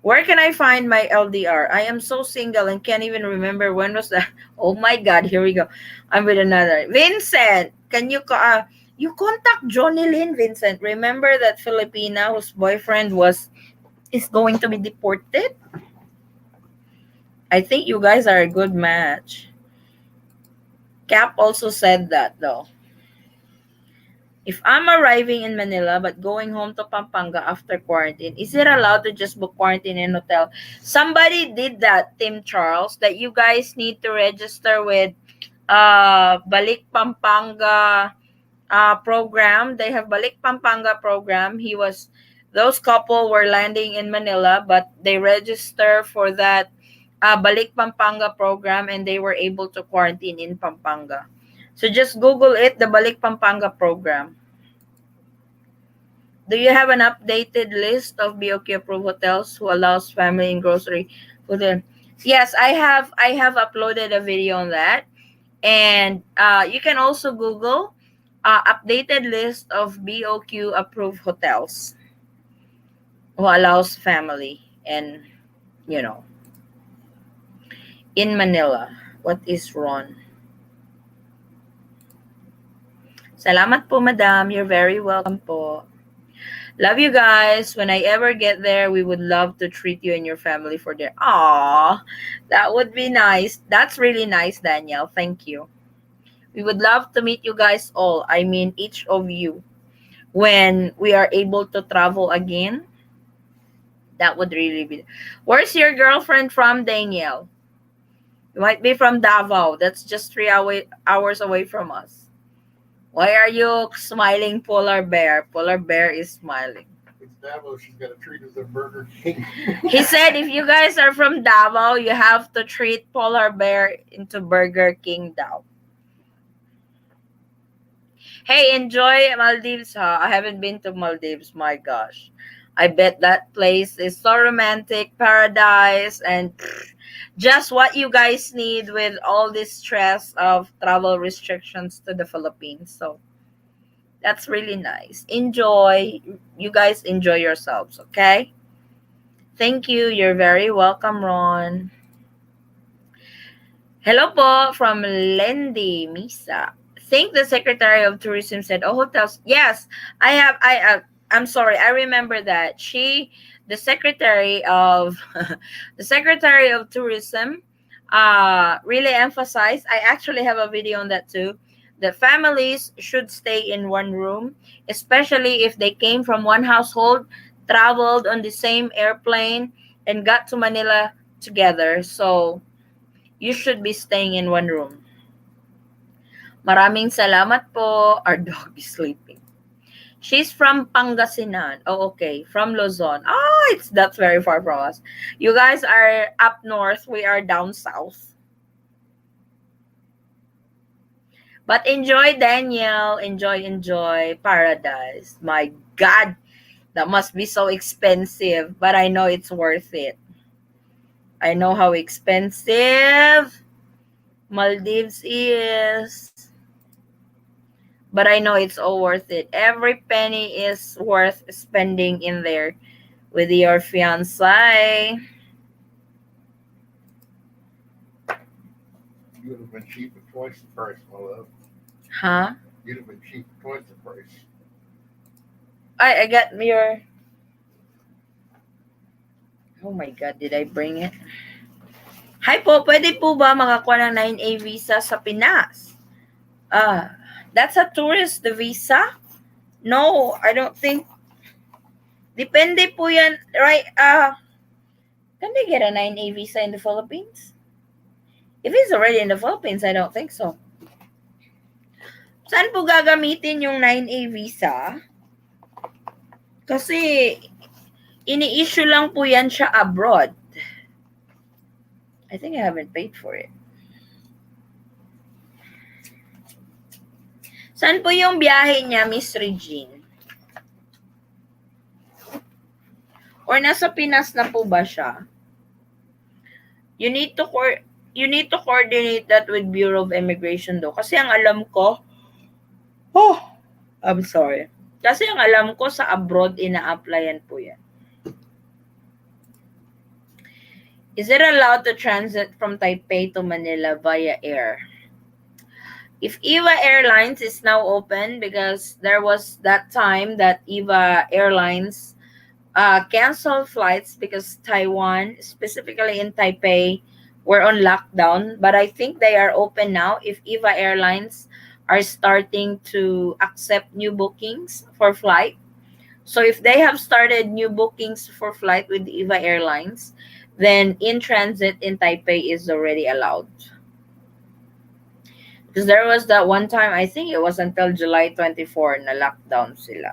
Where can I find my LDR? I am so single and can't even remember when was that. Oh my God, here we go. I'm with another. Vincent, can you contact Johnny Lynn, Vincent? Remember that Filipina whose boyfriend is going to be deported? I think you guys are a good match. Cap also said that though. If I'm arriving in Manila but going home to Pampanga after quarantine, is it allowed to just book quarantine in hotel? Somebody did that, Tim Charles, that you guys need to register with BalikPampanga program. They have BalikPampanga program. Those couple were landing in Manila, but they register for that BalikPampanga program and they were able to quarantine in Pampanga. So just Google it, the BalikPampanga program. Do you have an updated list of BOQ approved hotels who allows family and grocery food? Yes, I have uploaded a video on that, and you can also Google updated list of BOQ approved hotels who allows family and you know in Manila. What is wrong? Salamat po, madam. You're very welcome po. Love you guys. When I ever get there, we would love to treat you and your family for dinner. Aww, that would be nice. That's really nice, Danielle. Thank you. We would love to meet you guys all. I mean, each of you. When we are able to travel again, that would really be. Where's your girlfriend from, Danielle? You might be from Davao. That's just 3 hours away from us. Why are you smiling, Polar Bear? Polar Bear is smiling. It's Davos. She's got to treat us at Burger King. He said if you guys are from Davao, you have to treat Polar Bear into Burger King Davao. Hey, enjoy Maldives, huh? I haven't been to Maldives. My gosh. I bet that place is so romantic, paradise, and just what you guys need with all this stress of travel restrictions to the Philippines. So that's really nice. Enjoy. You guys enjoy yourselves, okay? Thank you. You're very welcome, Ron. Hello po from Lendi Misa. Think the Secretary of Tourism said, "Oh, hotels." Yes, I have. I'm sorry. I remember that the Secretary of the Secretary of Tourism, really emphasized. I actually have a video on that too. That families should stay in one room, especially if they came from one household, traveled on the same airplane, and got to Manila together. So you should be staying in one room. Maraming salamat po. Our dog is sleeping. She's from Pangasinan. Oh, okay. From Luzon. Oh, that's very far from us. You guys are up north. We are down south. But enjoy, Daniel. Enjoy paradise. My God, that must be so expensive. But I know it's worth it. I know how expensive Maldives is. But I know it's all worth it. Every penny is worth spending in there with your fiance. You would have been cheap at twice the price, my love. Huh? You'd have been cheap at twice the price. I got your. Oh my God, did I bring it? Hi po, pwede po ba makakuha ng 9A visa sa Pinas? That's a tourist visa? No, I don't think. Depende po yan. Right, can they get a 9A visa in the Philippines? If it's already in the Philippines, I don't think so. Saan po gagamitin yung 9A visa? Kasi, ini-issue lang po yan siya abroad. I think I haven't paid for it. Saan po yung biyahe niya, Miss Regine? Or nasa Pinas na po ba siya? You need to coordinate that with Bureau of Immigration though. Kasi ang alam ko, I'm sorry. Kasi ang alam ko sa abroad, ina-applyan po yan. Is it allowed to transit from Taipei to Manila via air? If EVA Airlines is now open, because there was that time that EVA Airlines canceled flights because Taiwan, specifically in Taipei, were on lockdown. But I think they are open now if EVA Airlines are starting to accept new bookings for flight. So if they have started new bookings for flight with EVA Airlines, then in transit in Taipei is already allowed. Because there was that one time, I think it was until July 24 na lockdown sila.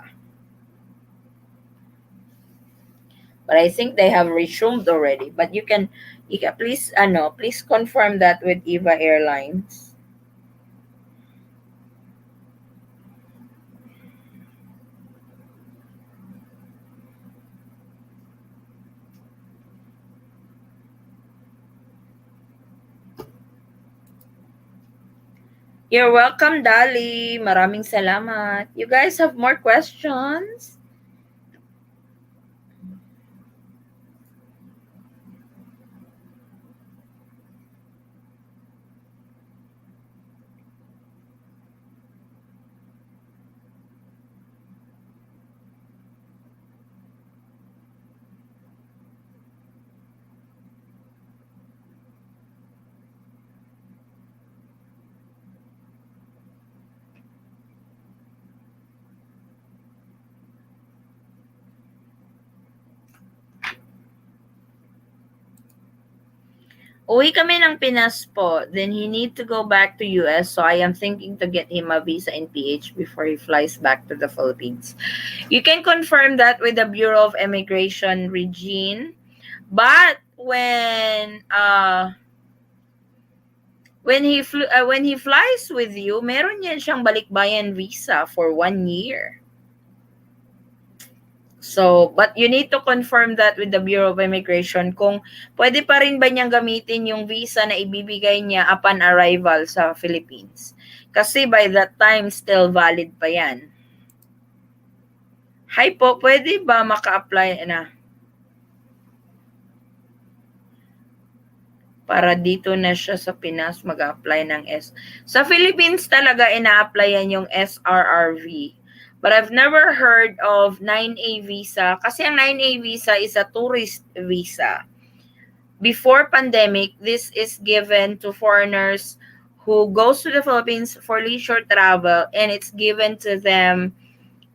But I think they have resumed already. But you can please please confirm that with EVA Airlines. You're welcome, Dali. Maraming salamat. You guys have more questions? Uwi kami ng Pinas po. Then he need to go back to US. So I am thinking to get him a visa in PH before he flies back to the Philippines. You can confirm that with the Bureau of Immigration, Regine. But when he flies with you, meron yan siyang Balikbayan visa for 1 year. So, but you need to confirm that with the Bureau of Immigration kung pwede pa rin ba niyang gamitin yung visa na ibibigay niya upon arrival sa Philippines. Kasi by that time, still valid pa yan. Hi po, pwede ba maka-apply na? Para dito na siya sa Pinas mag-apply ng Sa Philippines talaga ina-applyan yung SRRV. But I've never heard of 9A visa kasi ang 9A visa is a tourist visa. Before pandemic, this is given to foreigners who goes to the Philippines for leisure travel and it's given to them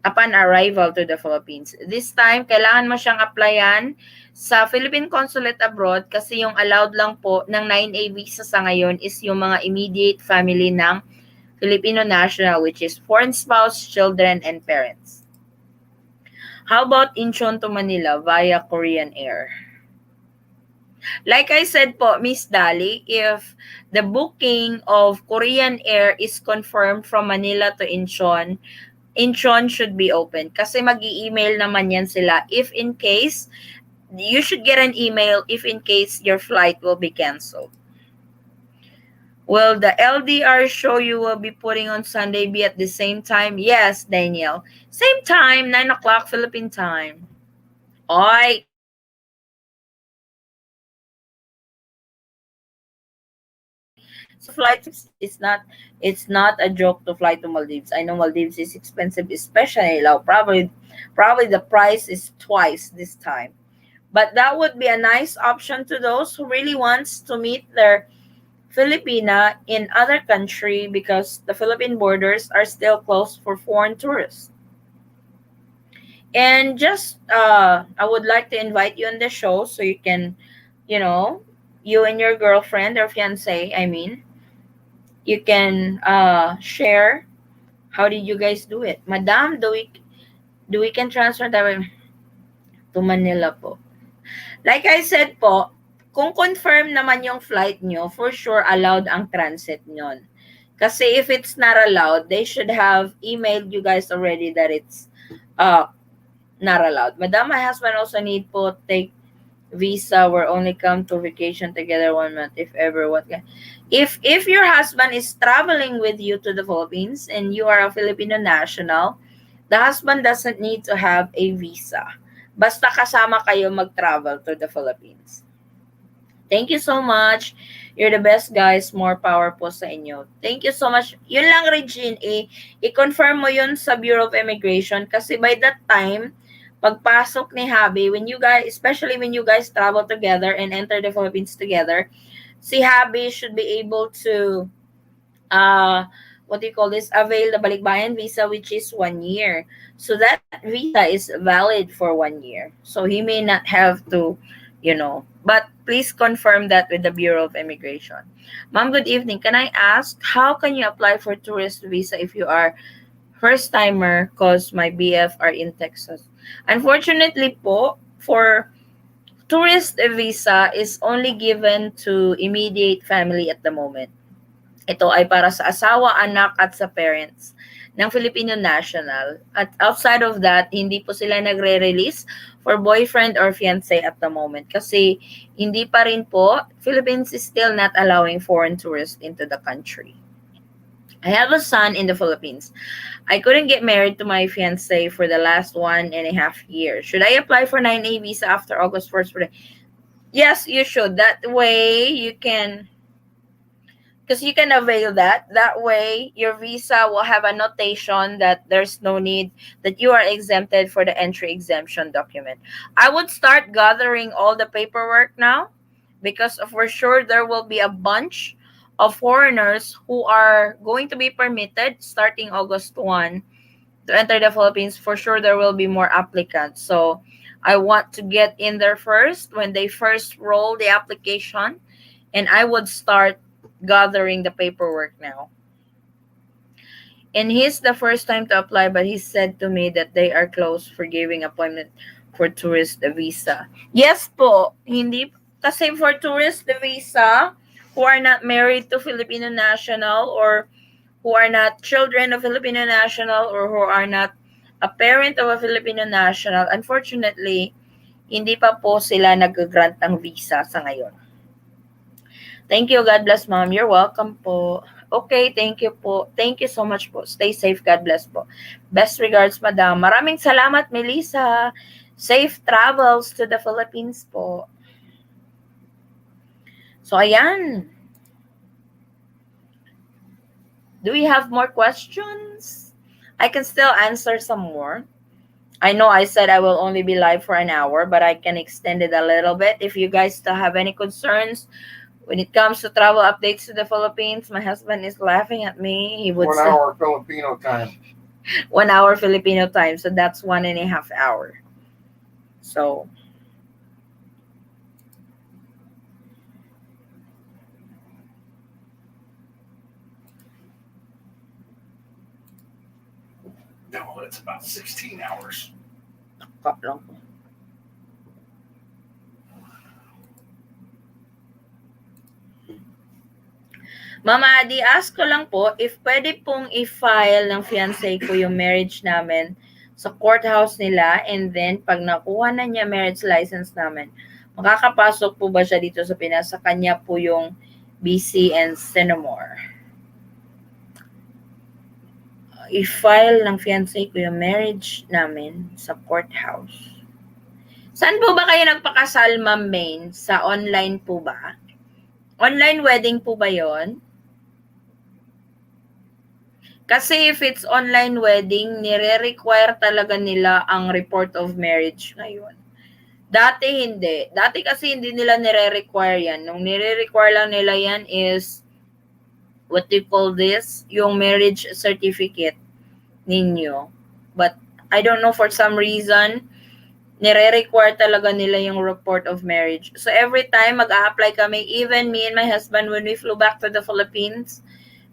upon arrival to the Philippines. This time, kailangan mo siyang applyan sa Philippine Consulate Abroad kasi yung allowed lang po ng 9A visa sa ngayon is yung mga immediate family ng Filipino national, which is foreign spouse, children, and parents. How about Incheon to Manila via Korean Air? Like I said po, Miss Dali, if the booking of Korean Air is confirmed from Manila to Incheon should be open. Kasi mag-i-email naman yan sila if in case, you should get an email if in case your flight will be canceled. Will the LDR show you will be putting on Sunday be at the same time? Yes, Daniel. Same time, 9 o'clock Philippine time. Oy, so flight to Maldives, it's not a joke to fly to Maldives. I know Maldives is expensive, especially now. Probably the price is twice this time. But that would be a nice option to those who really wants to meet their Filipina in other country because the Philippine borders are still closed for foreign tourists. And just I would like to invite you on the show so you can, you know, you and your girlfriend or fiance, I mean, you can share how did you guys do it. Madam, do we can transfer that to Manila po. Like I said po, kung confirm naman yung flight nyo, for sure allowed ang transit nyon. Kasi if it's not allowed, they should have emailed you guys already that it's uh, not allowed. Madam, my husband also need po take visa. We're only come to vacation together 1 month, if ever. What? If your husband is traveling with you to the Philippines and you are a Filipino national, the husband doesn't need to have a visa. Basta kasama kayo mag-travel to the Philippines. Thank you so much. You're the best, guys. More power po sa inyo. Thank you so much. Yun lang, Regine. I-confirm mo yun sa Bureau of Immigration kasi by that time, pagpasok ni Habi, when you guys, especially when you guys travel together and enter the Philippines together, si Habi should be able to what do you call this, avail the Balikbayan visa, which is 1 year. So that visa is valid for 1 year. So he may not have to, but please confirm that with the Bureau of Immigration. Ma'am, good evening. Can I ask, how can you apply for tourist visa if you are first timer? Cause my BF are in Texas. Unfortunately po, for tourist visa is only given to immediate family at the moment. Ito ay para sa asawa, anak at sa parents ng Filipino national. At outside of that, hindi po sila nagre-release for boyfriend or fiancé at the moment. Kasi hindi pa rin po, Philippines is still not allowing foreign tourists into the country. I have a son in the Philippines. I couldn't get married to my fiancé for the last 1.5 years. Should I apply for 9A visa after August 1st? Yes, you should. That way, you can, because you can avail that. That way, your visa will have a notation that there's no need, that you are exempted for the entry exemption document. I would start gathering all the paperwork now because for sure there will be a bunch of foreigners who are going to be permitted starting August 1 to enter the Philippines. For sure, there will be more applicants. So I want to get in there first when they first roll the application, and I would start gathering the paperwork now. And he's the first time to apply, but he said to me that they are closed for giving appointment for tourist visa. Yes po, hindi kasi for tourist visa who are not married to Filipino national, or who are not children of Filipino national, or who are not a parent of a Filipino national, unfortunately, hindi pa po sila nag-grant ng visa sa ngayon. Thank you. God bless, ma'am. You're welcome po. Okay, thank you po. Thank you so much po. Stay safe. God bless po. Best regards, madam. Maraming salamat, Melissa. Safe travels to the Philippines po. So, ayan. Do we have more questions? I can still answer some more. I know I said I will only be live for an hour, but I can extend it a little bit. If you guys still have any concerns when it comes to travel updates to the Philippines, my husband is laughing at me. He would 1 hour Filipino time. 1 hour Filipino time, so that's 1.5 hours. So No, it's about 16 hours. lang. Mama Adi, ask ko lang po if pwede pong i-file ng fiancé ko yung marriage namin sa courthouse nila, and then pag nakuha na niya marriage license namin, makakapasok po ba siya dito sa Pinas? Sa kanya po yung BC and Senomore. I-file ng fiancé ko yung marriage namin sa courthouse. Saan po ba kayo nagpakasal, Ma'am Main? Sa online po ba? Online wedding po ba yon? Kasi if it's online wedding, nire-require talaga nila ang report of marriage ngayon. Dati hindi. Dati kasi hindi nila nire-require yan. Nung nire-require lang nila yan is, what do you call this? Yung marriage certificate ninyo. But, I don't know, for some reason, nire-require talaga nila yung report of marriage. So, every time mag-a-apply kami, even me and my husband, when we flew back to the Philippines,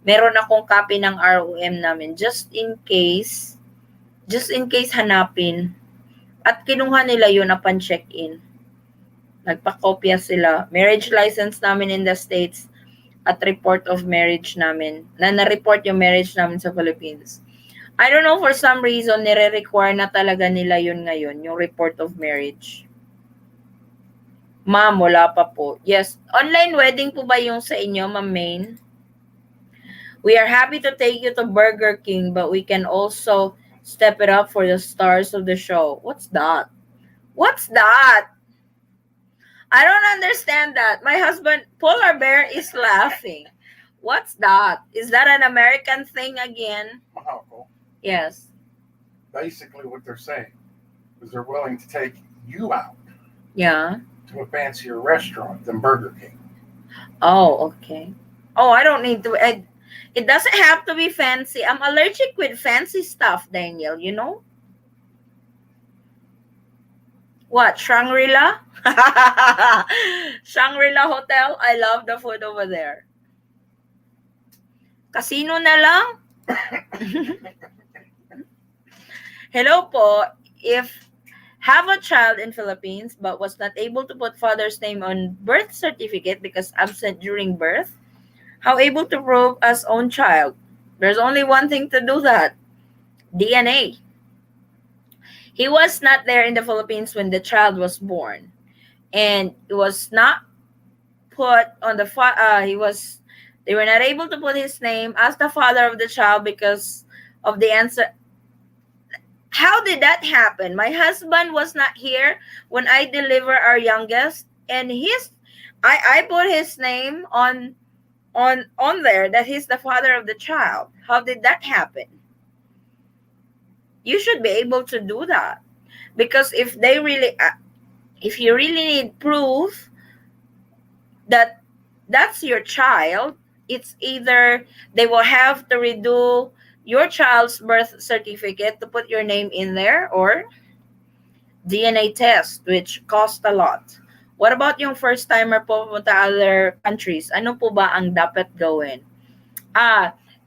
meron akong copy ng ROM namin just in case hanapin. At kinuha nila yun upon check-in. Nagpa-kopya sila. Marriage license namin in the States at report of marriage namin. Na-report yung marriage namin sa Philippines. I don't know, for some reason, nire-require na talaga nila yun ngayon, yung report of marriage. Ma'am, wala pa po. Yes. Online wedding po ba yung sa inyo, Ma'am Main? We are happy to take you to Burger King, but we can also step it up for the stars of the show. What's that? What's that? I don't understand that. My husband, Polar Bear, is laughing. What's that? Is that an American thing again? Mahako. Yes. Basically, what they're saying is they're willing to take you out Yeah. to a fancier restaurant than Burger King. Oh, okay. Oh, I don't need to. It doesn't have to be fancy. I'm allergic with fancy stuff, Daniel, you know? What, Shangri-La? Shangri-La Hotel? I love the food over there. Casino na lang? Hello po. If have a child in Philippines but was not able to put father's name on birth certificate because absent during birth, how able to prove as own child? There's only one thing to do that. DNA. He was not there in the Philippines when the child was born. And it was not put on the they were not able to put his name as the father of the child because of the answer. How did that happen? My husband was not here when I deliver our youngest, and I put his name on there that he's the father of the child. How did that happen? You should be able to do that, because if you really need proof that that's your child, it's either they will have to redo your child's birth certificate to put your name in there, or DNA test, which cost a lot. What about yung first timer po pumunta other countries? Ano po ba ang dapat gawin?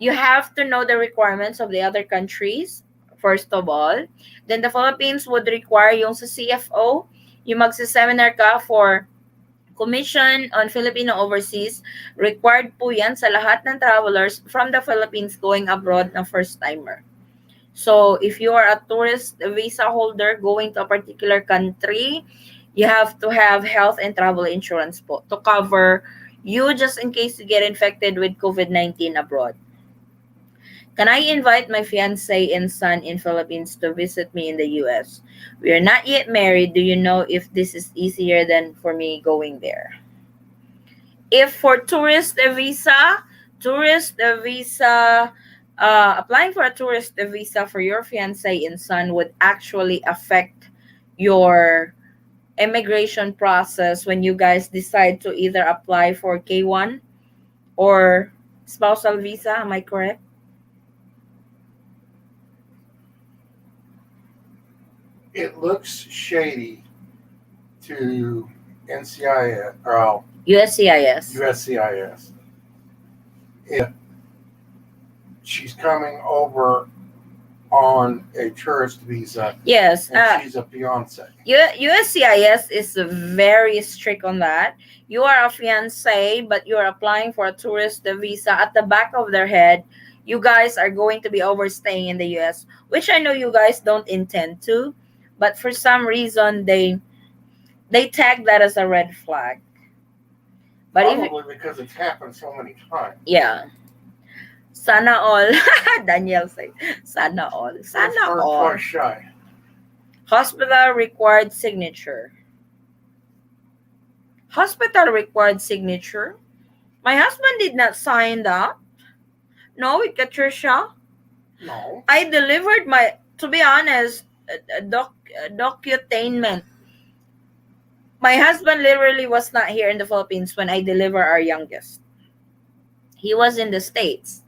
You have to know the requirements of the other countries, first of all. Then the Philippines would require yung sa CFO, yung magsa-seminar ka for Commission on Filipino Overseas. Required po yan sa lahat ng travelers from the Philippines going abroad na first timer. So, if you are a tourist visa holder going to a particular country, you have to have health and travel insurance po to cover you just in case you get infected with COVID-19 abroad. Can I invite my fiancé and son in Philippines to visit me in the US? We are not yet married. Do you know if this is easier than for me going there? If for tourist visa, applying for a tourist visa for your fiancé and son would actually affect your immigration process when you guys decide to either apply for K1 or spousal visa. Am I correct? It looks shady to NCIS or USCIS. USCIS. If she's coming over on a tourist visa, Yes. and she's a fiance. USCIS is very strict on that. You are a fiancé, but you're applying for a tourist visa. At the back of their head, you guys are going to be overstaying in the US, which I know you guys don't intend to, but for some reason they tag that as a red flag. But Probably because it's happened so many times. Yeah. Sana all. Daniel said, sana all. Sana all. Twice shy. Hospital required signature. Hospital required signature? My husband did not sign that. No, with Katricia. No. I delivered my, to be honest, docutainment. My husband literally was not here in the Philippines when I deliver our youngest. He was in the States.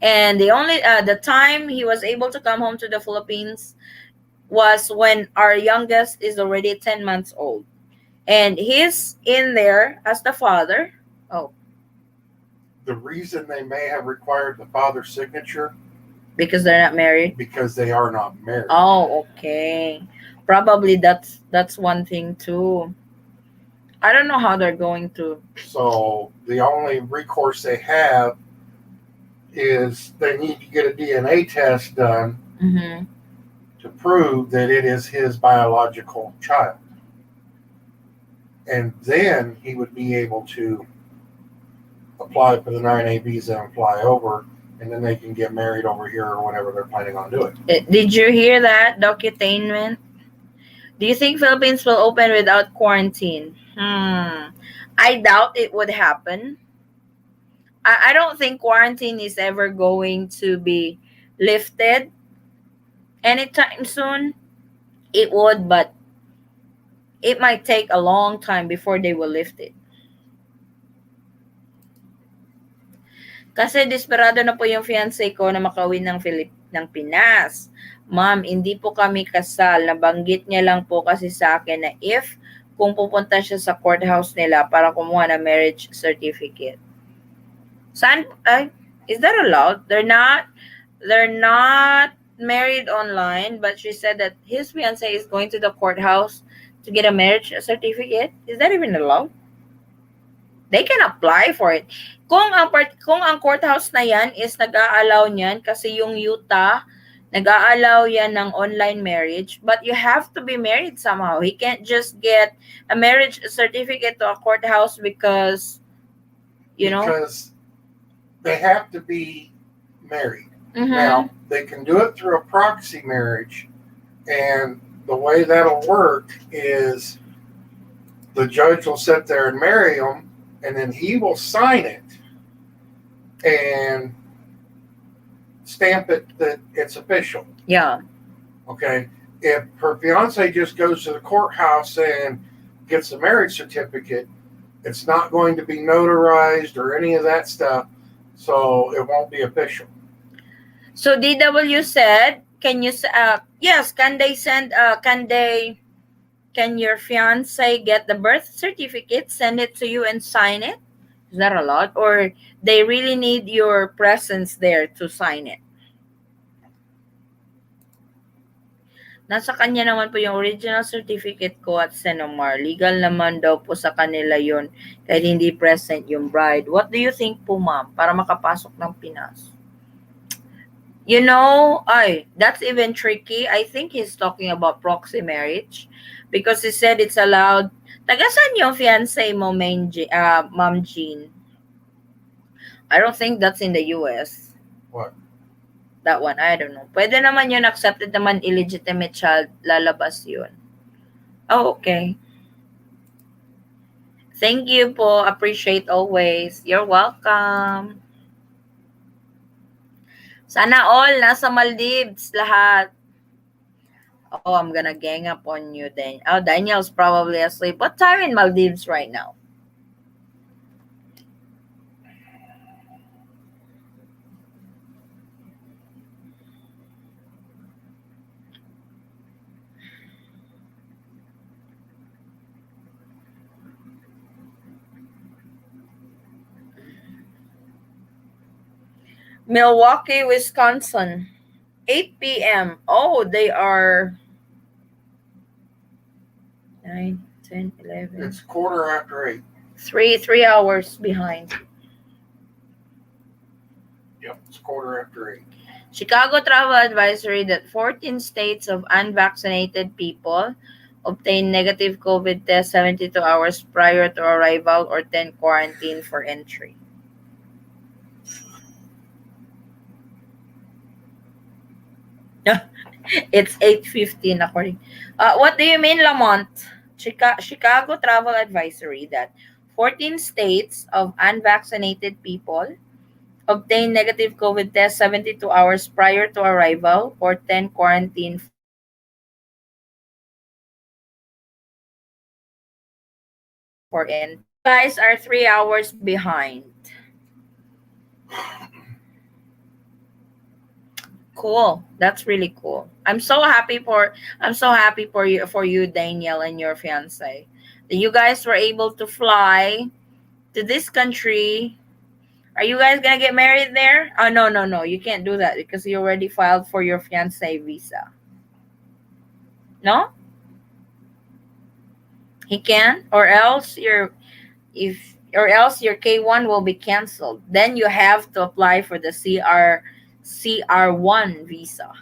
And the time he was able to come home to the Philippines was when our youngest is already 10 months old. And he's in there as the father. Oh, The reason they may have required the father's signature because they're not married. because they are not married. Oh, okay. Probably that's one thing too. I don't know how they're going to. So the only recourse they have is they need to get a DNA test done Mm-hmm. to prove that it is his biological child. And then he would be able to apply for the 9A visa and fly over, and then they can get married over here or whatever they're planning on doing. Did you hear that, docutainment? Do you think Philippines will open without quarantine? I doubt it would happen. I don't think quarantine is ever going to be lifted anytime soon. It would, but it might take a long time before they will lift it. Kasi desperado na po yung fiancé ko na makauwi ng Pinas. Ma'am, hindi po kami kasal. Nabanggit niya lang po kasi sa akin na if kung pupunta siya sa courthouse nila para kumuha ng marriage certificate. Is that allowed? They're not married online, but she said that his fiancé is going to the courthouse to get a marriage certificate. Is that even allowed? They can apply for it. Kung ang courthouse na yan is nag-aalaw niyan kasi yung Utah nag-aalaw yan ng online marriage, but you have to be married somehow. He can't just get a marriage certificate to a courthouse because Because they have to be married. Mm-hmm. Now, they can do it through a proxy marriage, and the way that'll work is the judge will sit there and marry them, and then he will sign it and stamp it that it's official. Yeah. Okay. If her fiance just goes to the courthouse and gets a marriage certificate, it's not going to be notarized or any of that stuff, so it won't be official. So DW said, yes, can your fiance get the birth certificate, send it to you and sign it? Is that allowed? Or they really need your presence there to sign it? Nasa kanya naman po yung original certificate ko at Senomar. Legal naman daw po sa kanila yun kahit hindi present yung bride. What do you think po, ma'am, para makapasok ng Pinas? That's even tricky. I think he's talking about proxy marriage because he said it's allowed. Tagasan yung fiancé mo, Ma'am Jean? I don't think that's in the US. What? That one, I don't know. Pwede naman yun, accepted naman illegitimate child, lalabas yun. Oh, okay. Thank you po. Appreciate always. You're welcome. Sana all nasa Maldives lahat. Oh, I'm gonna gang up on you then. Oh, Daniel's probably asleep. What time in Maldives right now? Milwaukee, Wisconsin. 8 p.m. Oh, they are 9, 10, 11. It's 8:15. 3 hours behind. Yep, it's 8:15. Chicago travel advisory that 14 states of unvaccinated people obtain negative COVID test 72 hours prior to arrival or 10 quarantine for entry. It's 8:15 according. What do you mean, Lamont? Chicago Travel Advisory that 14 states of unvaccinated people obtain negative COVID test 72 hours prior to arrival or 10 quarantine for entry. So you guys are 3 hours behind. Cool. That's really cool. I'm so happy for you, Daniel, and your fiance. That you guys were able to fly to this country. Are you guys gonna get married there? Oh no, no, no. You can't do that because you already filed for your fiance visa. No? He can? Or else your K1 will be canceled. Then you have to apply for the CR1 visa.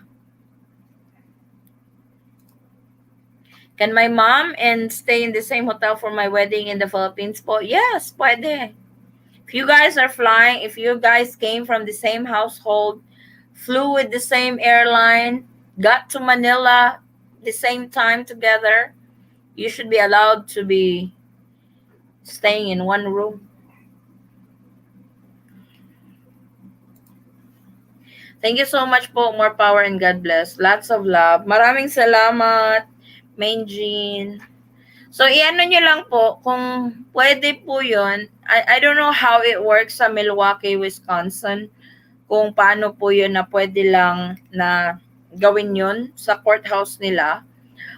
Can my mom and stay in the same hotel for my wedding in the Philippines po? Yes, pwede. If you guys are flying, if you guys came from the same household, flew with the same airline, got to Manila the same time together, you should be allowed to be staying in one room. Thank you so much po. More power and God bless. Lots of love. Maraming salamat, Main Jean. So, iano nyo lang po, kung pwede po yun, I don't know how it works sa Milwaukee, Wisconsin, kung paano po yun na pwede lang na gawin yun sa courthouse nila.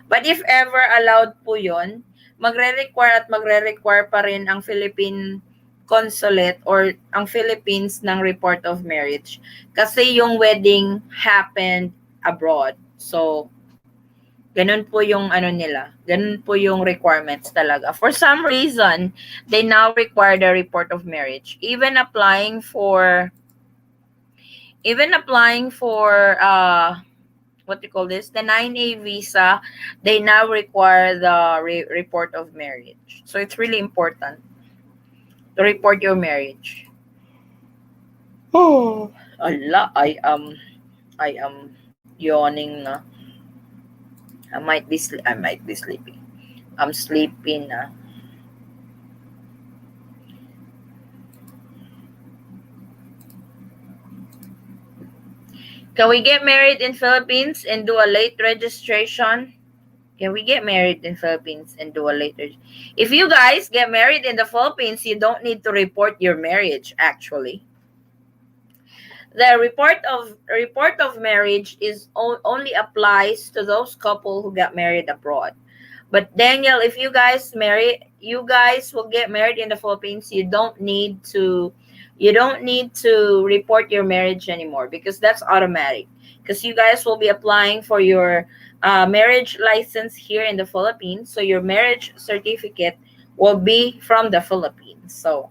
But if ever allowed po yun, magre-require pa rin ang Philippine consulate or ang Philippines ng report of marriage. Kasi yung wedding happened abroad. So, ganun po yung ano nila. Ganun po yung requirements talaga. For some reason, they now require the report of marriage. Even applying for what do you call this? The 9A visa, they now require the report of marriage. So it's really important to report your marriage. Oh, Allah, I am yawning na. I might be sleeping. I'm sleeping na. Can we get married in Philippines and do a late registration? Can we get married in Philippines and do a late If you guys get married in the Philippines, you don't need to report your marriage actually. The report of marriage only applies to those couple who got married abroad. But Daniel, if you guys will get married in the Philippines, you don't need to report your marriage anymore because that's automatic. Because you guys will be applying for your marriage license here in the Philippines, so your marriage certificate will be from the Philippines. So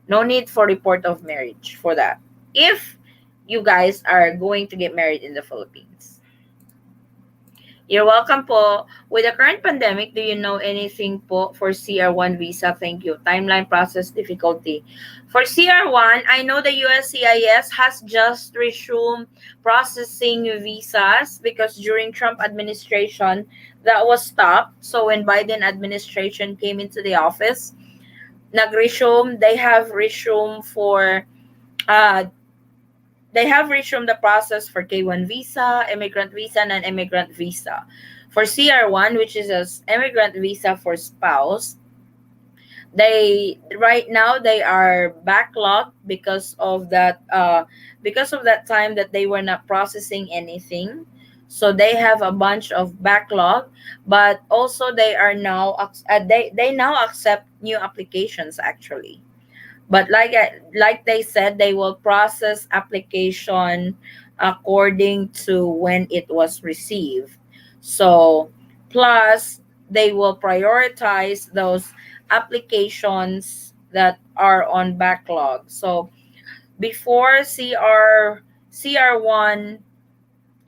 no need for report of marriage for that. If you guys are going to get married in the Philippines. You're welcome po. With the current pandemic, do you know anything po for CR1 visa? Thank you. Timeline, process, difficulty. For CR1, I know the USCIS has just resumed processing visas because during Trump administration, that was stopped. So when Biden administration came into the office, they have resumed uh, the process for K1 visa, immigrant visa, and immigrant visa. For CR1, which is an immigrant visa for spouse, they right now they are backlogged because of that time that they were not processing anything. So they have a bunch of backlog, but also they now accept new applications actually. But like they said, they will process application according to when it was received. So plus they will prioritize those applications that are on backlog. So before CR1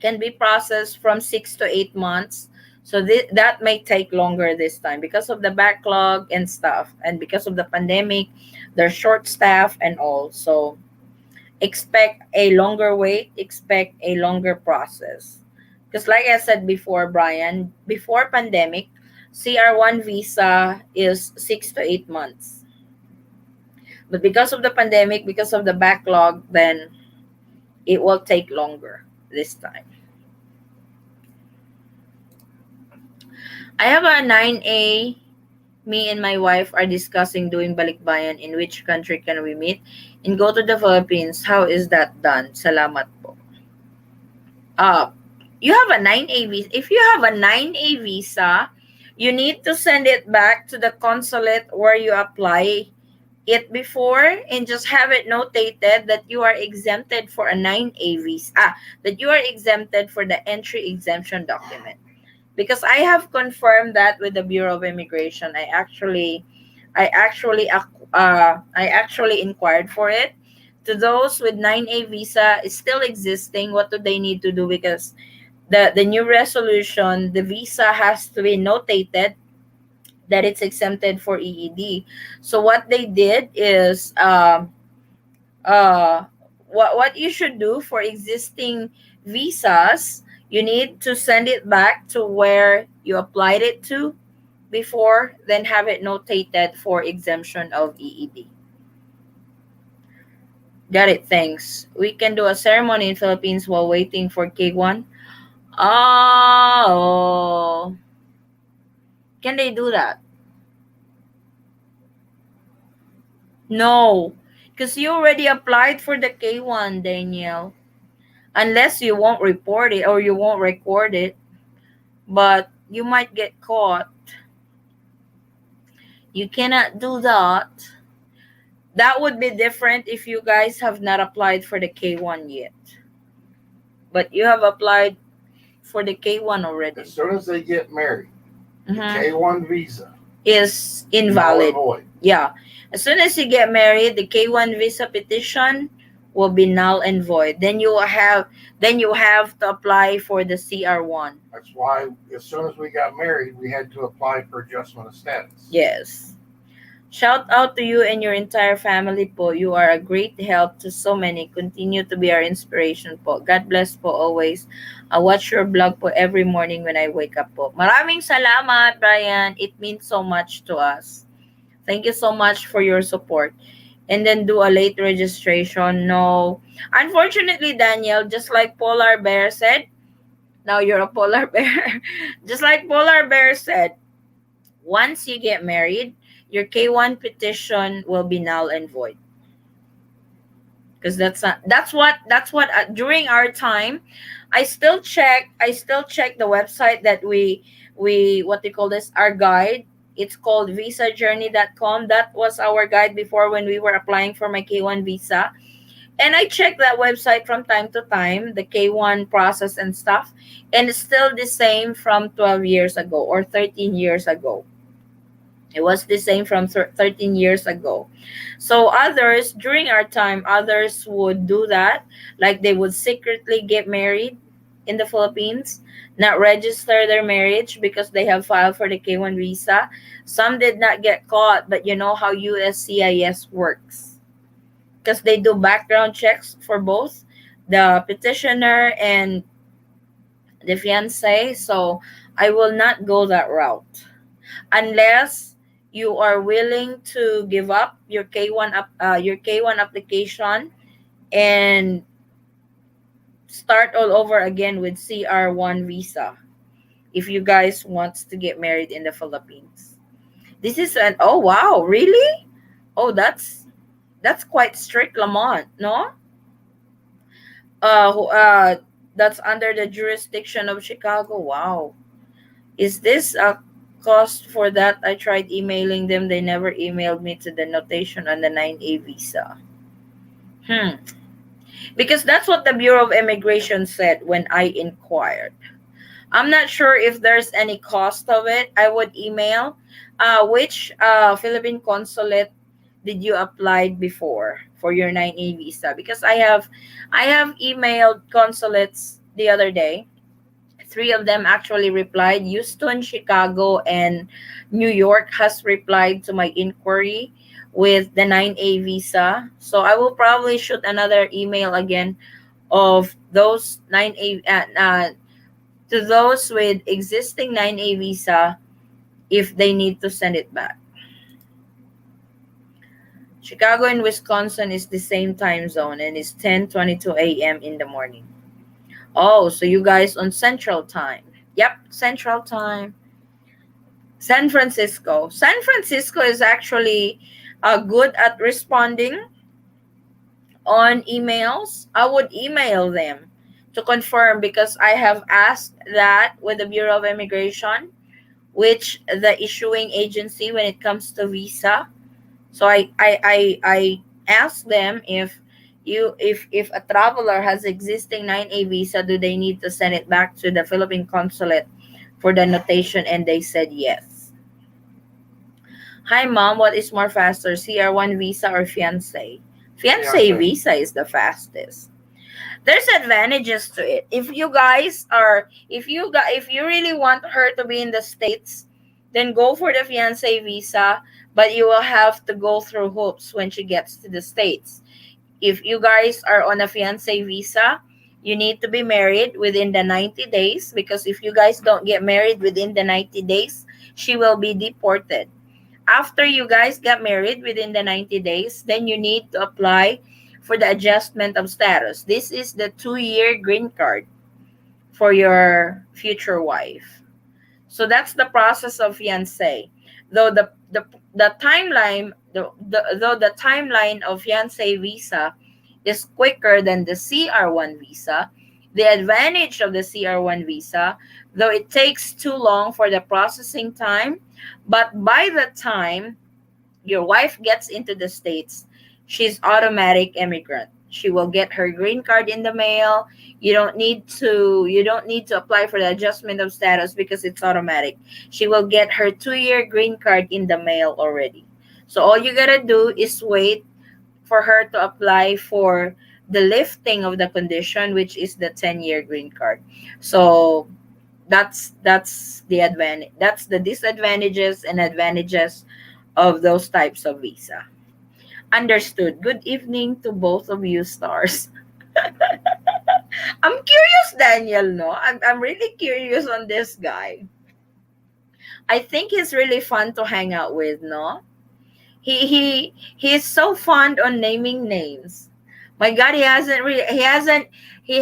can be processed from 6 to 8 months. So that may take longer this time because of the backlog and stuff, and because of the pandemic, they're short staff and all. So expect a longer wait, expect a longer process. Because like I said before, Brian, before pandemic, CR1 visa is 6 to 8 months. But because of the pandemic, because of the backlog, then it will take longer this time. I have a 9A. Me and my wife are discussing doing balikbayan. In which country can we meet and go to the Philippines? How is that done? Salamat po. Uh, you have a 9A visa. If you have a 9A visa, you need to send it back to the consulate where you apply it before and just have it notated that you are exempted for a 9A visa. That you are exempted for the entry exemption document. Because I have confirmed that with the Bureau of Immigration. I actually inquired for it. To those with 9A visa is still existing, what do they need to do? Because the new resolution, the visa has to be notated that it's exempted for EED. So what they did is uh what you should do for existing visas, you need to send it back to where you applied it to before, then have it notated for exemption of EED. Got it, thanks. We can do a ceremony in Philippines while waiting for K1. Oh, can they do that? No, because you already applied for the K1, Danielle. Unless you won't report it or you won't record it, but you might get caught. You cannot do that. That would be different if you guys have not applied for the K1 yet. But you have applied for the K1 already. As soon as they get married, the Mhm. K1 visa Is null and invalid. void. Yeah. As soon as you get married, the K1 visa petition will be null and void. Then you have to apply for the CR1. That's why, as soon as we got married, we had to apply for adjustment of status. Yes. Shout out to you and your entire family po. You are a great help to so many. Continue to be our inspiration po. God bless po always. I watch your vlog po every morning when I wake up po. Maraming salamat, Brian. It means so much to us. Thank you so much for your support. And then do a late registration. No. Unfortunately, Daniel, just like Polar Bear said, now you're a polar bear. Just like Polar Bear said, once you get married, your K1 petition will be null and void. Because that's what during our time, I still check the website that we what they call this, our guide. It's called visajourney.com. That was our guide before when we were applying for my K1 visa. And I check that website from time to time, the K1 process and stuff, and it's still the same from 12 years ago or 13 years ago. It was the same from 13 years ago. So others, during our time, others would do that. Like they would secretly get married in the Philippines, not register their marriage because they have filed for the K1 visa. Some did not get caught, but you know how USCIS works. Because they do background checks for both the petitioner and the fiance. So I will not go that route unless you are willing to give up your K1 application and start all over again with CR1 visa if you guys wants to get married in the Philippines. This is an oh wow, really? Oh, that's quite strict, Lamont, no? That's under the jurisdiction of Chicago. Wow. Is this a cost for that? I tried emailing them. They never emailed me to the notation on the 9A visa. Hmm. Because that's what the Bureau of Immigration said when I inquired. I'm not sure if there's any cost of it. I would email. Which Philippine consulate did you apply before for your 9A visa? Because I have emailed consulates the other day. Three of them actually replied. Houston, Chicago, and New York has replied to my inquiry with the 9A visa. So I will probably shoot another email again of those 9A to those with existing 9A visa if they need to send it back. Chicago and Wisconsin is the same time zone and it's 10:22 a.m. in the morning. Oh, so you guys on Central Time. Yep, Central Time. San Francisco. San Francisco is actually good at responding on emails. I would email them to confirm because I have asked that with the Bureau of Immigration, which the issuing agency when it comes to visa. So I ask them if a traveler has existing 9A visa, do they need to send it back to the Philippine consulate for the notation, and they said yes. Hi mom, what is more faster, CR1 visa or fiance? Fiance Fiance. visa is the fastest. There's advantages to it. If you really want her to be in the States, then go for the fiance visa, but you will have to go through hoops when she gets to the States. If you guys are on a fiance visa, you need to be married within the 90 days, because if you guys don't get married within the 90 days, she will be deported. After you guys get married within the 90 days, then you need to apply for the adjustment of status. This is the 2-year green card for your future wife. So that's the process of fiance. Though the timeline though the timeline of fiance visa is quicker than the CR1 visa, the advantage of the CR1 visa, though it takes too long for the processing time, but by the time your wife gets into the States, she's automatic immigrant. She will get her green card in the mail. You don't need to apply for the adjustment of status because it's automatic. She will get her 2-year green card in the mail already. So all you gotta do is wait for her to apply for the lifting of the condition, which is the 10-year green card. So that's the advantage. That's the disadvantages and advantages of those types of visa. Understood. Good evening to both of you stars. I'm curious, Daniel, no? I'm really curious on this guy. I think he's really fun to hang out with, no? He's so fond on naming names. My God, he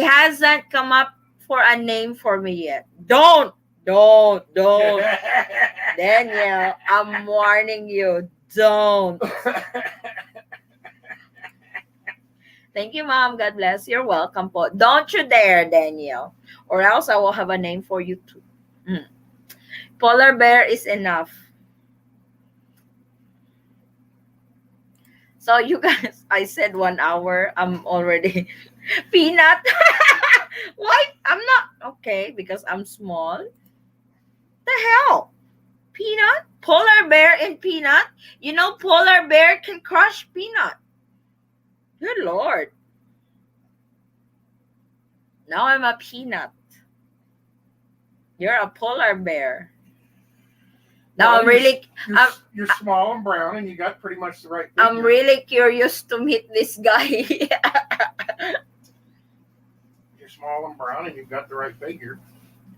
hasn't come up for a name for me yet. Don't, Daniel. I'm warning you. Don't. Thank you, Mom. God bless. You're welcome po. Don't you dare, Daniel. Or else I will have a name for you too. Mm. Polar bear is enough. So you guys, I said 1 hour. I'm already peanut. Why? I'm not okay because I'm small. The hell? Peanut? Polar bear and peanut? You know, polar bear can crush peanut. Good Lord. Now I'm a peanut. You're a polar bear. Now Well, I'm really, I'm, you're small and brown, and you got pretty much the right figure. I'm really curious to meet this guy. You're small and brown, and you've got the right figure.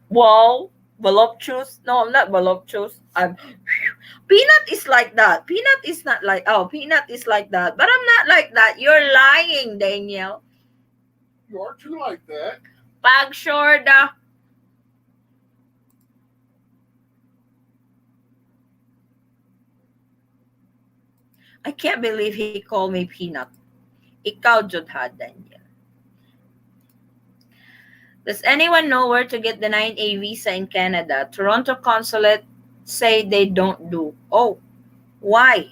Wow, voluptuous. No, I'm not voluptuous. I'm peanut is like that. Peanut is not like, oh, peanut is like that. But I'm not like that. You're lying, Daniel. You are too like that. Pag sure da. I can't believe he called me peanut. Ikaw jud ha, Daniel. Does anyone know where to get the 9A visa in Canada? Toronto consulate say they don't do. Oh, why?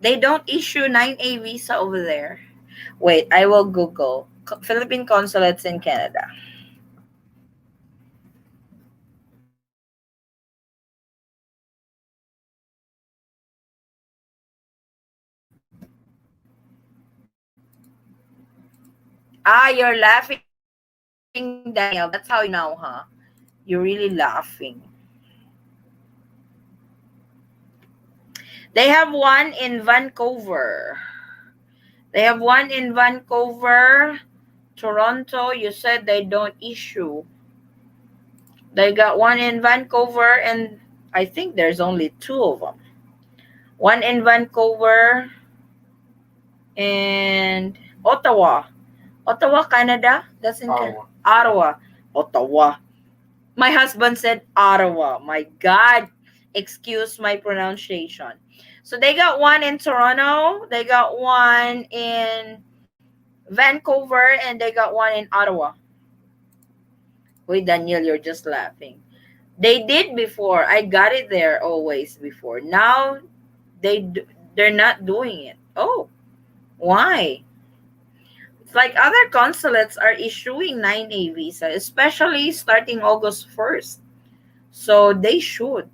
They don't issue 9A visa over there. Wait, I will Google Philippine consulates in Canada. Ah, you're laughing, Daniel. That's how you know now, huh? You're really laughing. They have one in Vancouver. They have one in Vancouver. Toronto, you said they don't issue. They got one in Vancouver, and I think there's only two of them. One in Vancouver and Ottawa. Ottawa, Canada. That's in Ottawa. Ottawa. Ottawa. My husband said Ottawa. My God. Excuse my pronunciation. So they got one in Toronto, they got one in Vancouver, and they got one in Ottawa. Wait, Daniel, you're just laughing. They did before. I got it there always before. Now they're not doing it. Oh, why? It's like other consulates are issuing 9A visa, especially starting August 1st. So they should.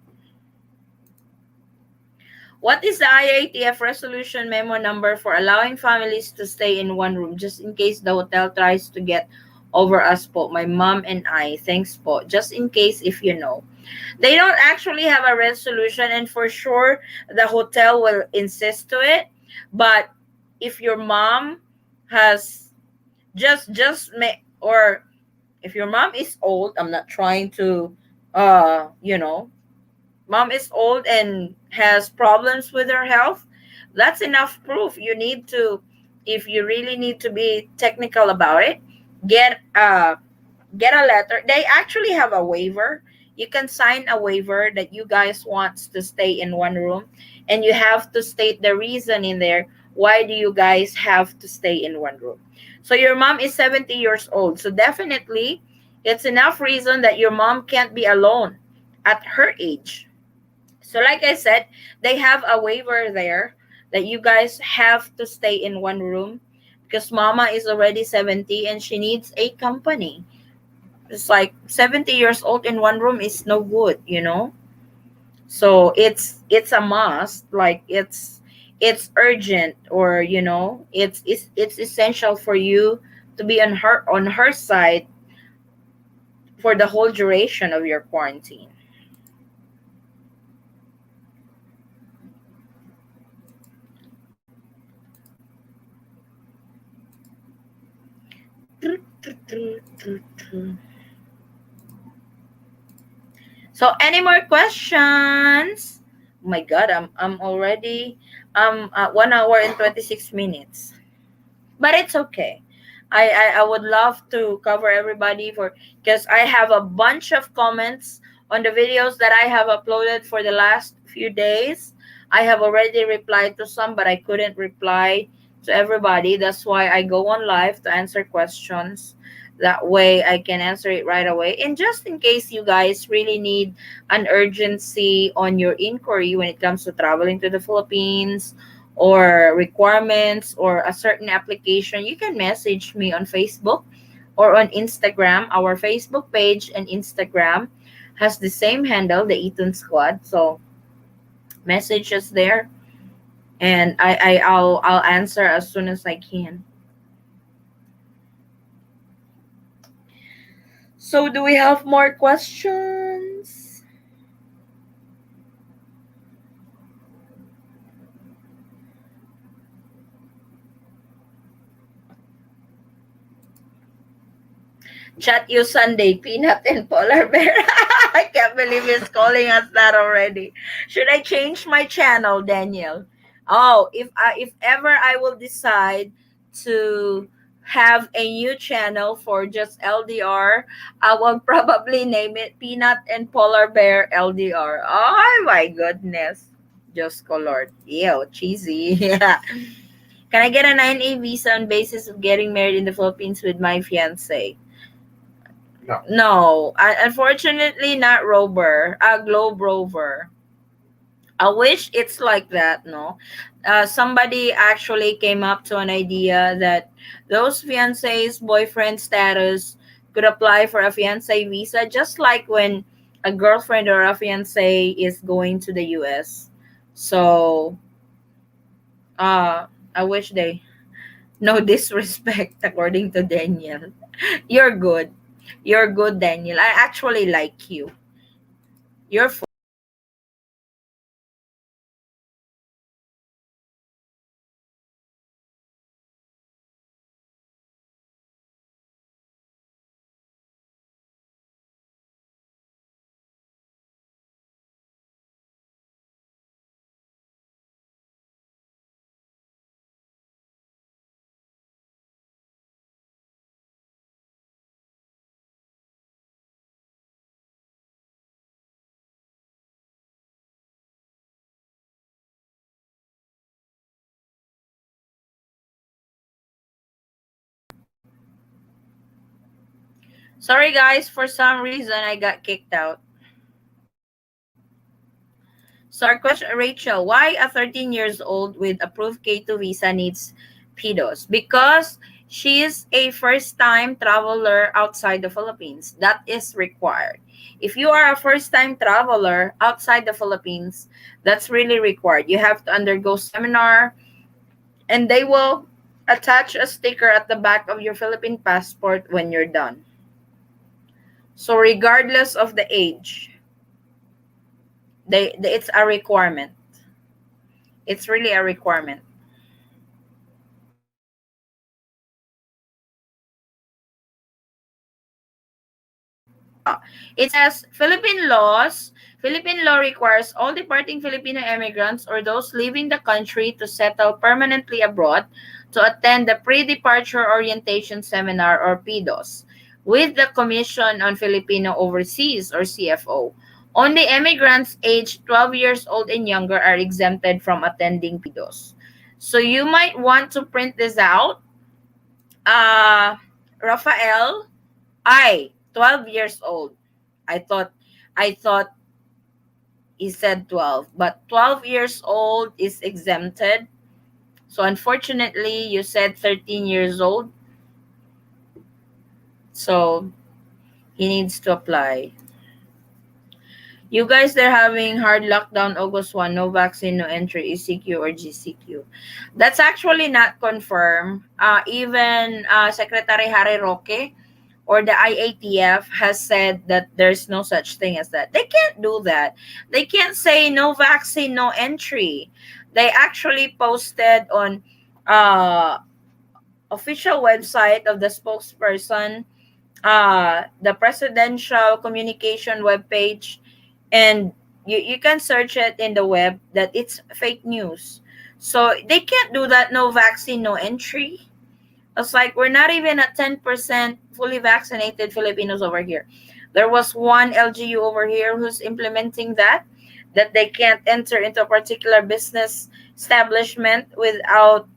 What is the IATF resolution memo number for allowing families to stay in one room just in case the hotel tries to get over us po? My mom and I. Thanks po. Just in case if you know. They don't actually have a resolution, and for sure the hotel will insist to it. But if your mom has just or if your mom is old, I'm not trying to you know, mom is old and has problems with her health, that's enough proof. You need to, if you really need to be technical about it, get get a letter. They actually have a waiver. You can sign a waiver that you guys wants to stay in one room, and you have to state the reason in there. Why do you guys have to stay in one room? So your mom is 70 years old, so definitely it's enough reason that your mom can't be alone at her age. So like I said, they have a waiver there that you guys have to stay in one room because mama is already 70 and she needs a company. It's like 70 years old in one room is no good, you know? So it's a must, like it's urgent, or you know, it's essential for you to be on her side for the whole duration of your quarantine. So any more questions? Oh my god, I'm already at 1 hour and 26 minutes. But it's okay. I would love to cover everybody for, because I have a bunch of comments on the videos that I have uploaded for the last few days. I have already replied to some, but I couldn't reply to everybody. That's why I go on live to answer questions. That way I can answer it right away. And just in case you guys really need an urgency on your inquiry when it comes to traveling to the Philippines, or requirements or a certain application, you can message me on Facebook or on Instagram. Our Facebook page and Instagram has the same handle, the Eaton Squad. So message us there, and I'll answer as soon as I can. So do we have more questions? Chat you Sunday, Peanut and Polar Bear. I can't believe he's calling us that already. Should I change my channel, Daniel? Oh, if ever I will decide to have a new channel for just LDR, I will probably name it Peanut and Polar Bear LDR. Oh my goodness. Just colored. Ew, cheesy. Yeah. Can I get a 9A visa on basis of getting married in the Philippines with my fiance? No. No, unfortunately, not Rover. Globe Rover. I wish it's like that. No, somebody actually came up to an idea that those fiancés boyfriend status could apply for a fiancé visa, just like when a girlfriend or a fiancé is going to the U.S. So, I wish they no disrespect, according to Daniel. You're good. You're good, Daniel. I actually like you. You're Sorry guys, for some reason I got kicked out. So our question, Rachel, why a 13 years old with approved K2 visa needs PDOS? Because she is a first time traveler outside the Philippines. That is required. If you are a first time traveler outside the Philippines, that's really required. You have to undergo seminar, and they will attach a sticker at the back of your Philippine passport when you're done. So regardless of the age, it's a requirement. It's really a requirement. It says Philippine law requires all departing Filipino immigrants or those leaving the country to settle permanently abroad to attend the pre-departure orientation seminar or PDOS with the Commission on Filipino Overseas or CFO. Only immigrants aged 12 years old and younger are exempted from attending PDOS. So you might want to print this out. Uh, Rafael, 12 years old. I thought I thought he said 12, but 12 years old is exempted. So unfortunately, you said 13 years old. So he needs to apply. You guys, they're having hard lockdown August 1, no vaccine, no entry, ECQ or GCQ. That's actually not confirmed. Even Secretary Harry Roque or the IATF has said that there's no such thing as that. They can't do that. They can't say no vaccine, no entry. They actually posted on uh official website of the spokesperson, the presidential communication webpage, and you can search it in the web that it's fake news. So they can't do that, no vaccine, no entry. It's like we're not even at 10% fully vaccinated Filipinos over here. There was one LGU over here who's implementing that they can't enter into a particular business establishment without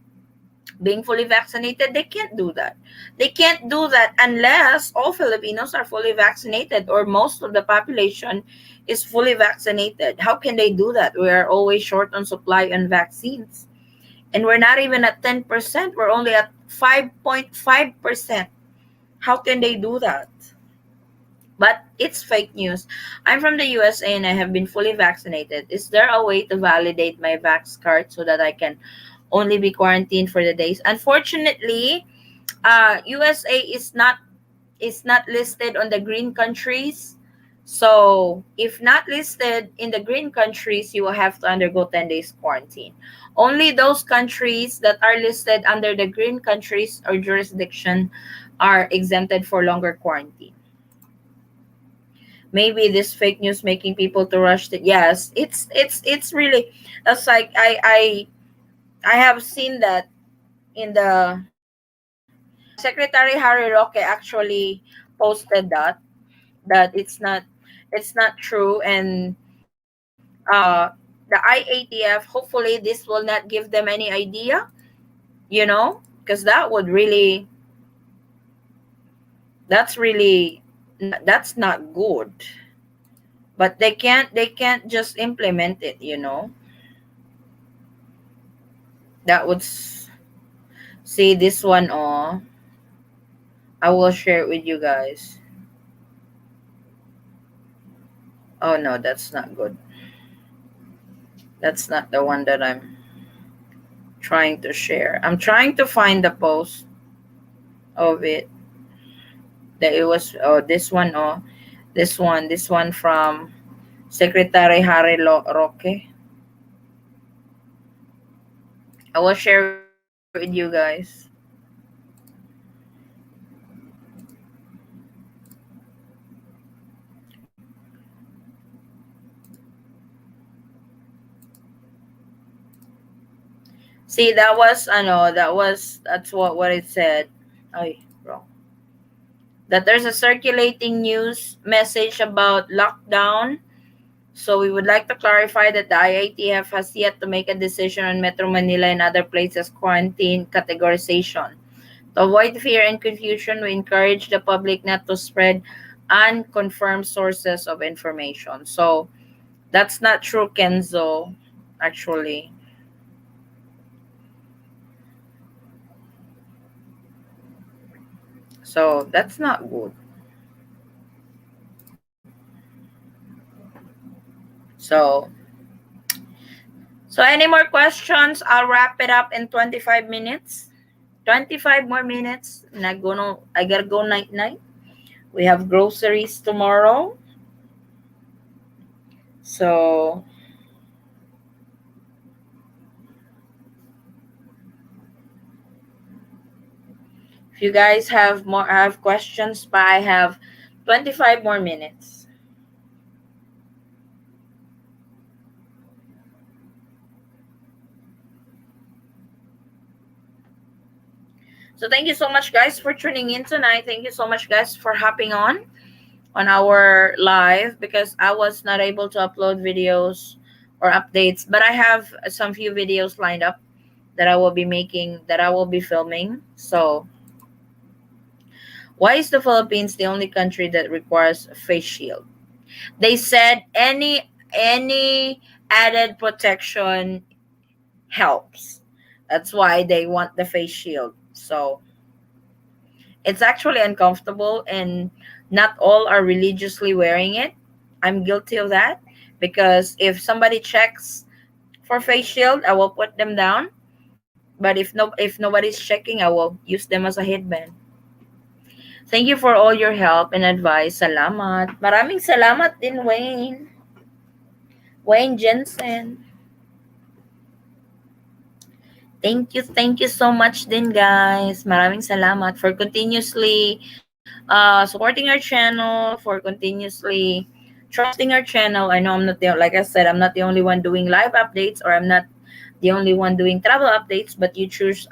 being fully vaccinated. They can't do that. They can't do that unless all Filipinos are fully vaccinated or most of the population is fully vaccinated. How can they do that? We are always short on supply on vaccines. And we're not even at 10%. We're only at 5.5%. How can they do that? But it's fake news. I'm from the USA and I have been fully vaccinated. Is there a way to validate my vax card so that I can only be quarantined for the days? Unfortunately, USA is not listed on the green countries. So if not listed in the green countries, you will have to undergo 10 days quarantine. Only those countries that are listed under the green countries or jurisdiction are exempted for longer quarantine. Maybe this fake news making people to rush to, yes, it's really, that's like I have seen that in the Secretary Harry Roque actually posted that it's not true. And the IATF, hopefully this will not give them any idea, because that's not good. But they can't just implement it. That would see this one. Oh, I will share it with you guys. Oh no, that's not good. That's not the one that I'm trying to share. I'm trying to find the post of it. That it was, oh, this one. Oh, this one from Secretary Harry Roque. I will share with you guys. See, that was, I know, that's what it said. Oh, wrong. That there's a circulating news message about lockdown. So we would like to clarify that the IITF has yet to make a decision on Metro Manila and other places quarantine categorization. To avoid fear and confusion, we encourage the public not to spread unconfirmed sources of information. So that's not true, Kenzo, actually. So that's not good. So so any more questions? I'll wrap it up in 25 minutes. 25 more minutes. And I gotta go night night. We have groceries tomorrow. So if you guys have questions, but I have 25 more minutes. So thank you so much guys for tuning in tonight. Thank you so much guys for hopping on our live because I was not able to upload videos or updates, but I have some few videos lined up that I will be making, that I will be filming. So why is the Philippines the only country that requires a face shield? They said any added protection helps. That's why they want the face shield. So it's actually uncomfortable and not all are religiously wearing it. I'm guilty of that because if somebody checks for face shield, I will put them down. But if nobody's checking, I will use them as a headband. Thank you for all your help and advice. Salamat. Maraming salamat din, Wayne. Wayne Jensen. Thank you so much din, guys. Maraming salamat for continuously supporting our channel, for continuously trusting our channel. I know I'm not the, like I said, I'm not the only one doing live updates, or I'm not the only one doing travel updates, but chose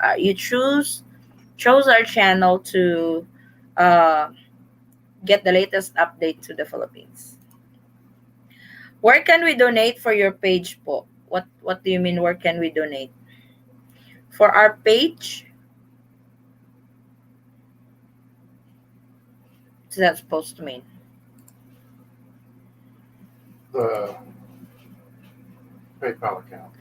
our channel to uh, get the latest update to the Philippines. Where can we donate for your page po? What do you mean where can we donate? For our page? What's that supposed to mean? The PayPal account.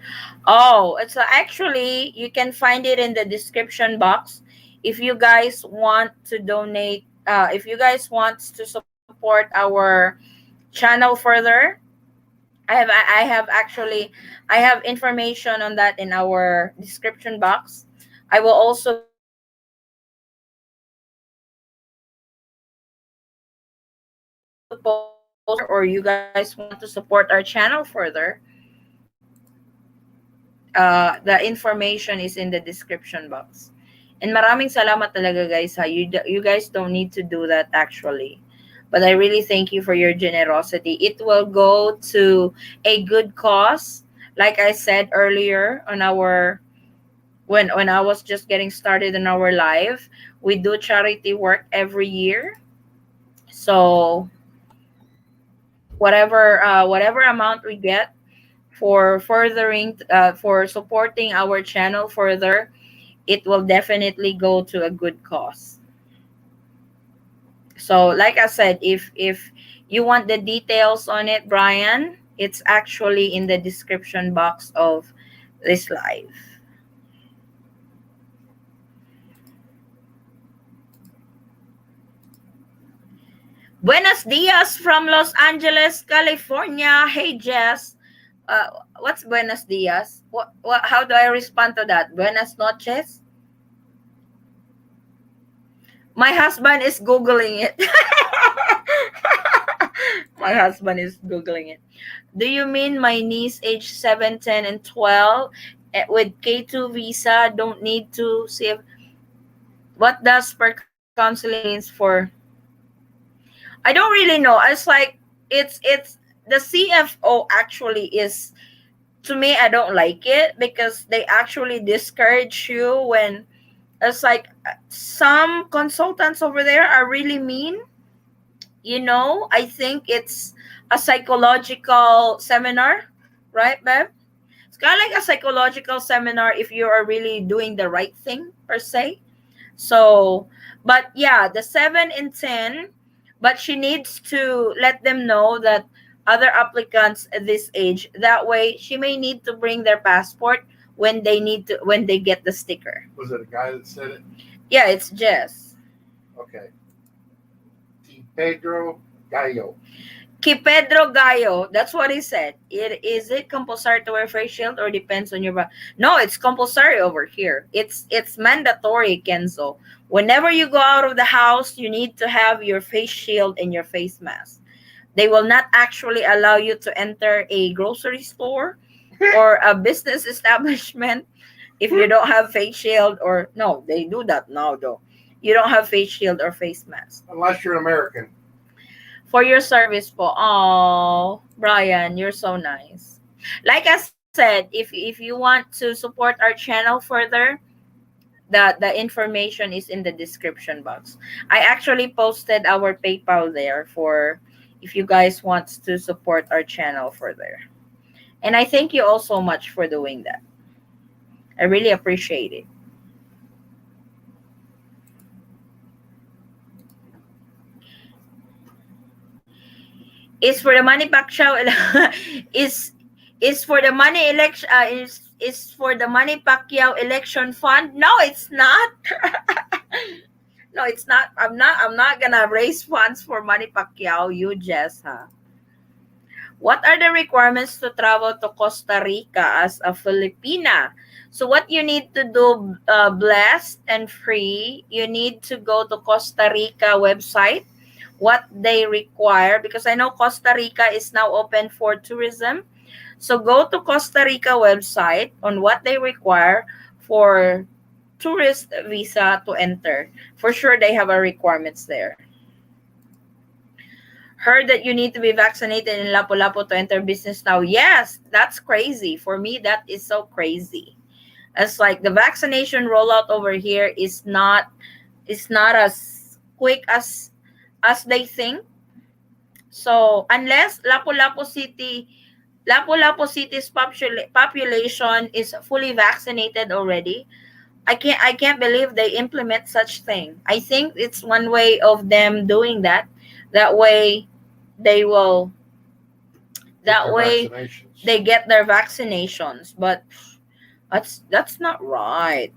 Oh, it's actually you can find it in the description box. If you guys want to donate, if you guys want to support our channel further, I have information on that in our description box. I will also post it in our Facebook page. So if you guys want to support our channel further, the information is in the description box. And maraming salamat talaga guys ha. You guys don't need to do that actually. But I really thank you for your generosity. It will go to a good cause. Like I said earlier on our when I was just getting started in our live, we do charity work every year. So whatever amount we get for furthering for supporting our channel further, it will definitely go to a good cause. So like I said, if you want the details on it, Brian, it's actually in the description box of this live. Buenos dias from Los Angeles, California. Hey Jess, what's buenos dias? What how do I respond to that? Buenas noches. My husband is googling it. My husband is googling it. Do you mean my niece age 7, 10, and 12 with K2 visa don't need to save? What does per counseling means for? I don't really know. It's like it's the CFO actually is, to me I don't like it because they actually discourage you when it's like some consultants over there are really mean. I think it's a psychological seminar, right, babe? It's kind of like a psychological seminar if you are really doing the right thing per se. So, but yeah, the 7 and 10, but she needs to let them know that other applicants at this age, that way she may need to bring their passport when they get the sticker. Was it a guy that said it? Yeah, it's Jess. Okay. T. Pedro Gallo. Ki Pedro Gallo, that's what he said. Is it compulsory to wear face shield or depends on your No, it's compulsory over here. It's mandatory, Kenzo. Whenever you go out of the house, you need to have your face shield and your face mask. They will not actually allow you to enter a grocery store or a business establishment if you don't have face shield, or no, they do that now though. You don't have face shield or face mask. Unless you're an American. For your service po. Oh, Brian, you're so nice. Like I said, if you want to support our channel further, the information is in the description box. I actually posted our PayPal there for if you guys want to support our channel further. And I thank you all so much for doing that. I really appreciate it. Is for the Manny Pacquiao is is for the money election is for the Manny Pacquiao election fund? No, it's not. No, it's not. I'm not gonna raise funds for Manny Pacquiao. You just huh? What are the requirements to travel to Costa Rica as a Filipina? So what you need to do, blessed and free, you need to go to Costa Rica website, what they require, because I know Costa Rica is now open for tourism. So go to Costa Rica website on what they require for tourist visa to enter. For sure, they have a requirements there. Heard that you need to be vaccinated in Lapu-Lapu to enter business now. Yes, that's crazy. For me, that is so crazy. It's like the vaccination rollout over here is not as quick as they think. So unless Lapu-Lapu City's population is fully vaccinated already, I can't believe they implement such thing. I think it's one way of them doing that. That way they will Get that their way vaccinations. they get their vaccinations. But that's not right.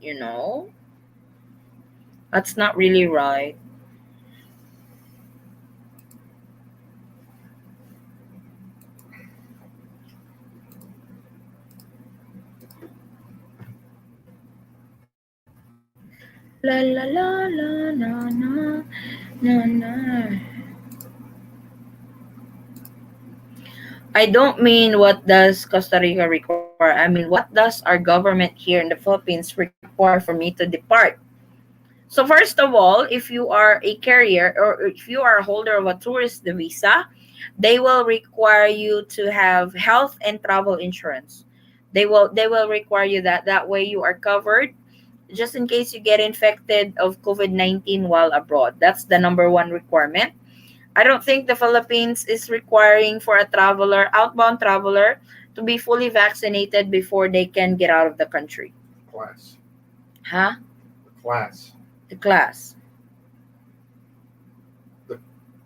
That's not really right. La la la la na na na na. I don't mean what does Costa Rica require. I mean, what does our government here in the Philippines require for me to depart? So first of all, if you are a carrier or if you are a holder of a tourist visa, they will require you to have health and travel insurance. They will require you that way you are covered just in case you get infected of COVID-19 while abroad. That's the number one requirement. I don't think the Philippines is requiring for a traveler, outbound traveler, to be fully vaccinated before they can get out of the country. Class. Huh? The class. The class. The,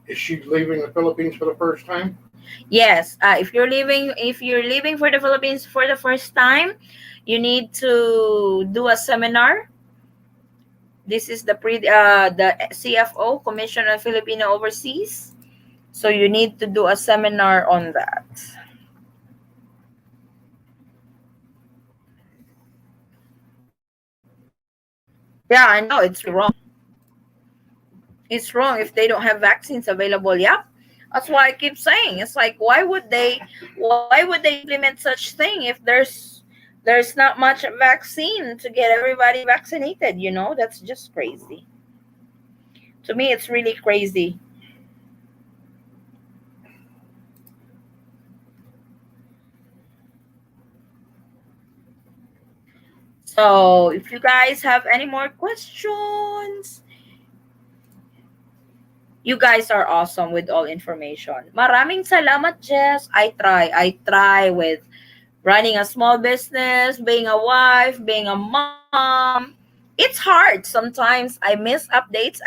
is she leaving the Philippines for the first time? Yes. If you're leaving for the Philippines for the first time, you need to do a seminar. This is the CFO, Commission on Filipino Overseas. So you need to do a seminar on that. Yeah, I know it's really wrong. It's wrong if they don't have vaccines available. Yep. That's why I keep saying it's like why would they implement such thing if there's not much vaccine to get everybody vaccinated. That's just crazy. To me it's really crazy. So if you guys have any more questions, you guys are awesome with all information. Maraming salamat, Jess. I try with running a small business, being a wife, being a mom. it's hard. Sometimes I miss updates.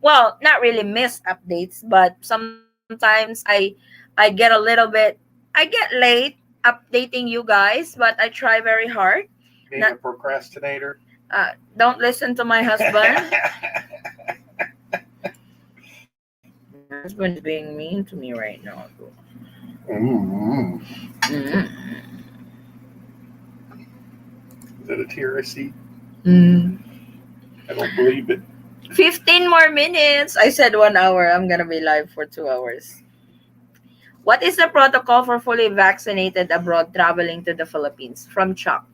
Well, not really miss updates, but sometimes I get a little bit, I get late updating you guys, but I try very hard. Being Not a procrastinator. don't listen to my husband. My husband is being mean to me right now. Mm-hmm. Mm. Is that a tear I see? Mm. I don't believe it. 15 more minutes. I said 1 hour. I'm gonna be live for 2 hours. What is the protocol for fully vaccinated abroad traveling to the Philippines? From Chuck.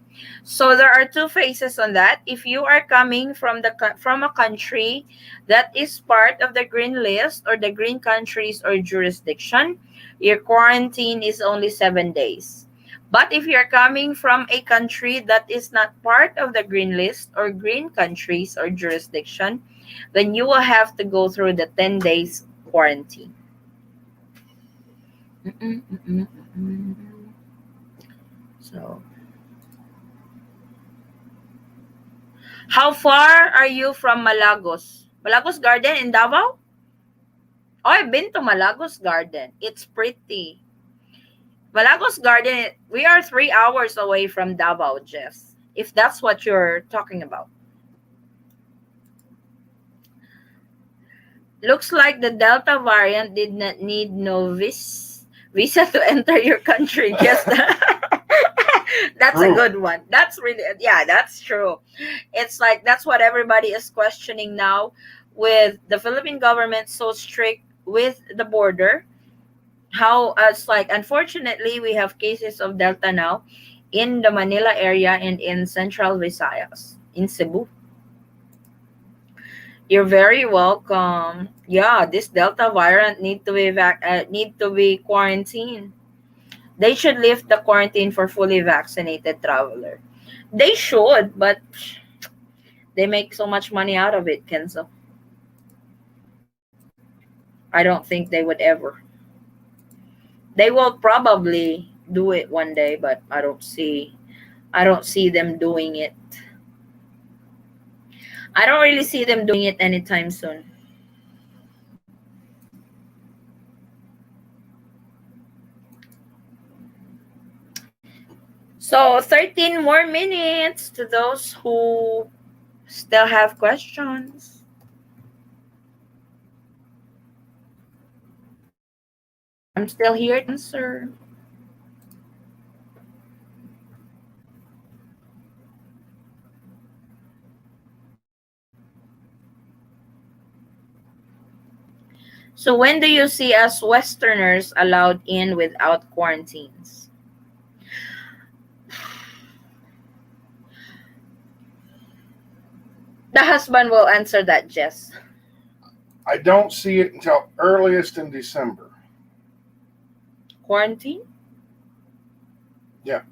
So there are two phases on that. If you are coming from from a country that is part of the green list or the green countries or jurisdiction, your quarantine is only 7 days. But if you're coming from a country that is not part of the green list or green countries or jurisdiction, then you will have to go through the 10 days quarantine. Mm-mm, mm-mm, mm-mm. So, how far are you from Malagos? Malagos Garden in Davao? Oh, I've been to Malagos Garden. It's pretty. Malagos Garden, we are 3 hours away from Davao, Jess. If that's what you're talking about. Looks like the Delta variant did not need no visa to enter your country. Guess that. That's a True. good one. That's really, yeah, that's true. It's like that's what everybody is questioning now, with the Philippine government so strict with the border. How it's like, unfortunately, we have cases of Delta now in the Manila area and in Central Visayas, in Cebu. You're very welcome. Yeah, this Delta variant need to be quarantined. They should lift the quarantine for fully vaccinated traveler. They should, but they make so much money out of it, Kenzo. I don't think they would ever. They will probably do it one day, but I don't see them doing it. I don't really see them doing it anytime soon. So 13 more minutes to those who still have questions. I'm still here to answer. So when do you see us Westerners allowed in without quarantines? The husband will answer that, Jess. I don't see it until earliest in December. Quarantine? Yeah.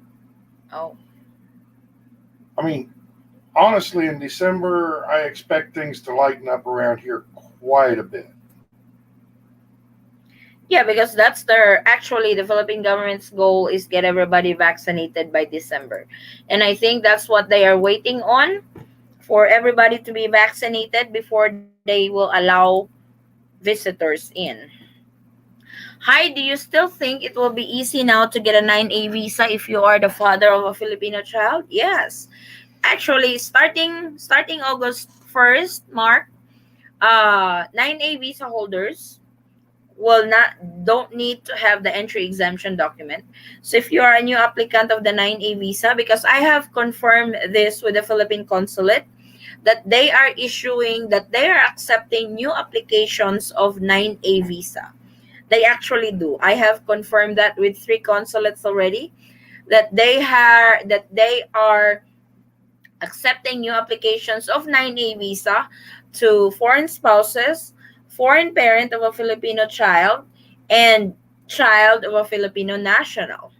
Oh. I mean, honestly, in December, I expect things to lighten up around here quite a bit. Yeah, because that's their actually the Philippine government's goal is get everybody vaccinated by December. And I think that's what they are waiting on, for everybody to be vaccinated before they will allow visitors in. Hi, do you still think it will be easy now to get a 9A visa if you are the father of a Filipino child? Yes. Actually, starting August 1st, Mark, 9A visa holders will not don't need to have the entry exemption document. So if you are a new applicant of the 9A visa, because I have confirmed this with the Philippine consulate, that they are accepting new applications of 9A visa. They actually do. I have confirmed that with three consulates already, that they are accepting new applications of 9A visa to foreign spouses, foreign parent of a Filipino child, and child of a Filipino national.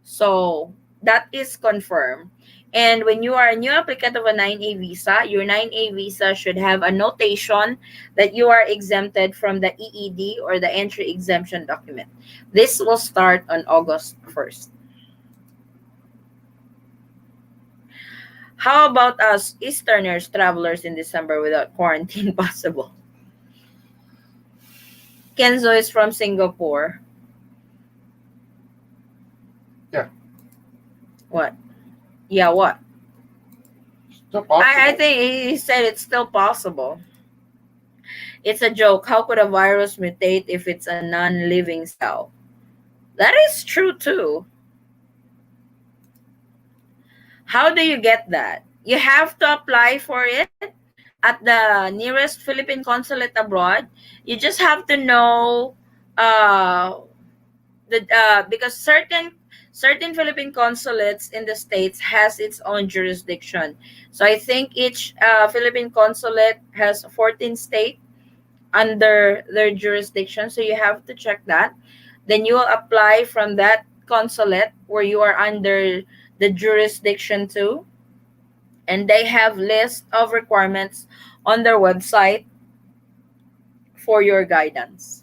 So that is confirmed. And when you are a new applicant of a 9A visa, your 9A visa should have a notation that you are exempted from the EED or the entry exemption document. This will start on August 1st. How about us Easterners, travelers in December without quarantine possible? Kenzo is from Singapore. Yeah, What? Yeah, what? still I possible. think he said it's still possible. It's a joke. How could a virus mutate if it's a non living cell? That is true too. How do you get that? You have to apply for it at the nearest Philippine consulate abroad. You just have to know uh, because certain Philippine consulates in the states has its own jurisdiction. So I think each Philippine consulate has 14 states under their jurisdiction. So you have to check that. Then you will apply from that consulate where you are under the jurisdiction too, and they have list of requirements on their website for your guidance.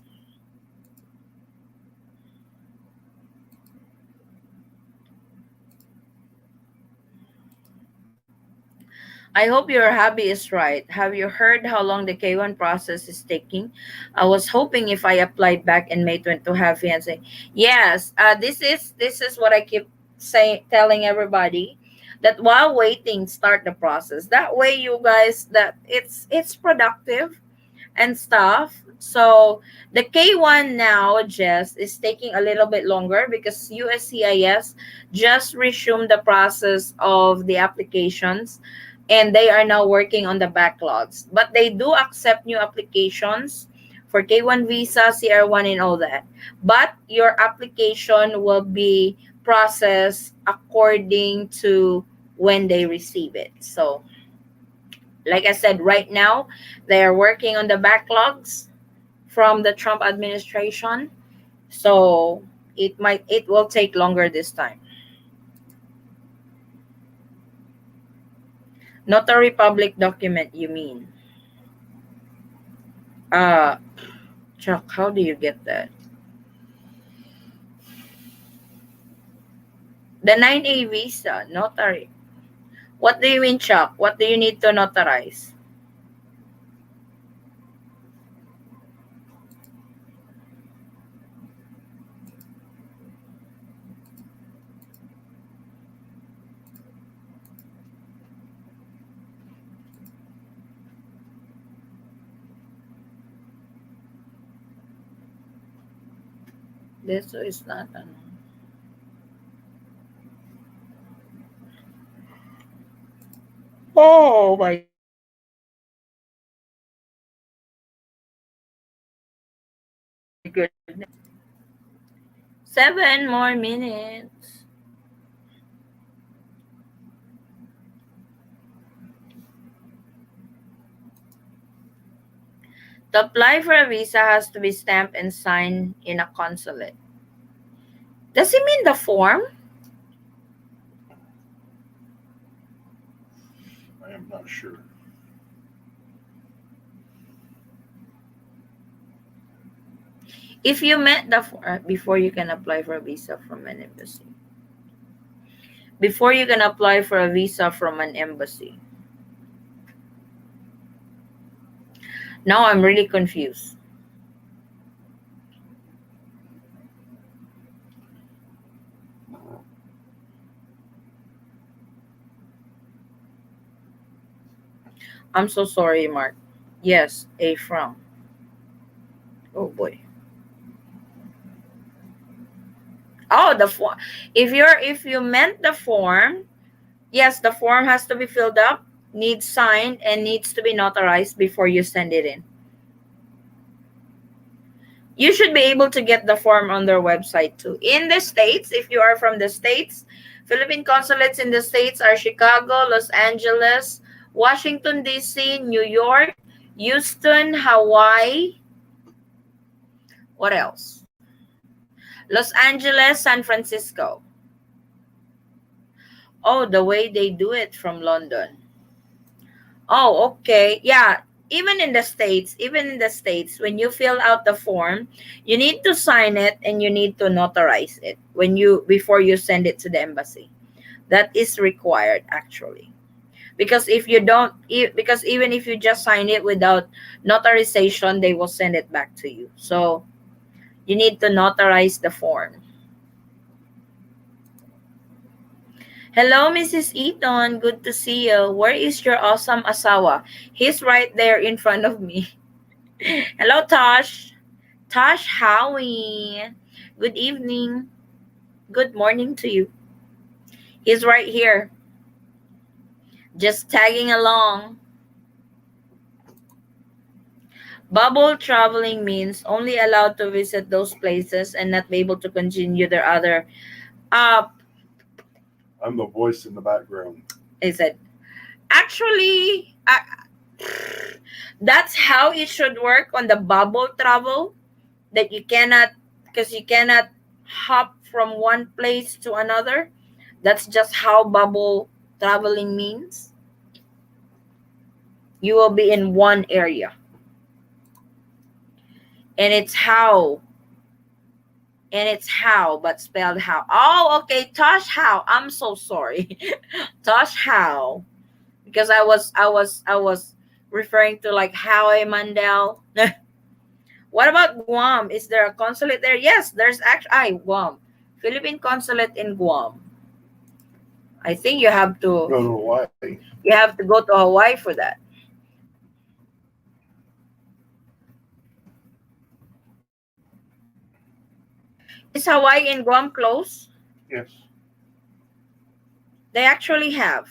I hope your hobby is right. Have you heard how long the K1 process is taking? I was hoping if I applied back in May 20 to have fiance. Yes, this is what I keep telling everybody, that while waiting, start the process. That way, you guys, that it's productive and stuff. So the K1 now, Jess, is taking a little bit longer because USCIS just resumed the process of the applications, and they are now working on the backlogs. But they do accept new applications for K1 visa, CR1, and all that. But your application will be processed according to when they receive it. So like I said, right now they are working on the backlogs from the Trump administration. So it will take longer this time. Notary public document, you mean? Uh Chuck, how do you get that? The 9A visa, notary. What do you mean, Chuck? What do you need to notarize? This is not ano. Oh my goodness. 7 more minutes. To apply for a visa has to be stamped and signed in a consulate. Does it mean the form? I am not sure. If you met the form before you can apply for a visa from an embassy. Before you can apply for a visa from an embassy. Now I'm really confused. I'm so sorry, Mark. Yes, a from. Oh boy. Oh, the form. If you meant the form, yes, the form has to be filled up, needs signed, and needs to be notarized before you send it in. You should be able to get the form on their website too. In the States, if you are from the States, Philippine consulates in the States are Chicago, Los Angeles, Washington, D.C., New York, Houston, Hawaii. What else? Los Angeles, San Francisco. Oh, the way they do it from London. Oh, okay. Yeah, even in the states, when you fill out the form, you need to sign it and you need to notarize it when you before you send it to the embassy. That is required actually. Because if you don't, because even if you just sign it without notarization, they will send it back to you. So you need to notarize the form. Hello, Mrs. Eaton. Good to see you. Where is your awesome asawa? He's right there in front of me. Hello, Tosh. Tosh Howie. Good evening. Good morning to you. He's right here, just tagging along. Bubble traveling means only allowed to visit those places and not be able to continue their other. Uh, I'm the voice in the background. is it? Actually, that's how it should work on the bubble travel. That you cannot, because you cannot hop from one place to another. That's just how bubble traveling means. You will be in one area. And it's how. And it's how, but spelled how. Oh, okay. Tosh how. I'm so sorry. Tosh how. Because I was referring to like Howie Mandel. What about Guam? Is there a consulate there? Yes, there's actually Guam. Philippine consulate in Guam. I think Go to Hawaii. you have to go to Hawaii for that. Is Hawaii and Guam close? Yes. They actually have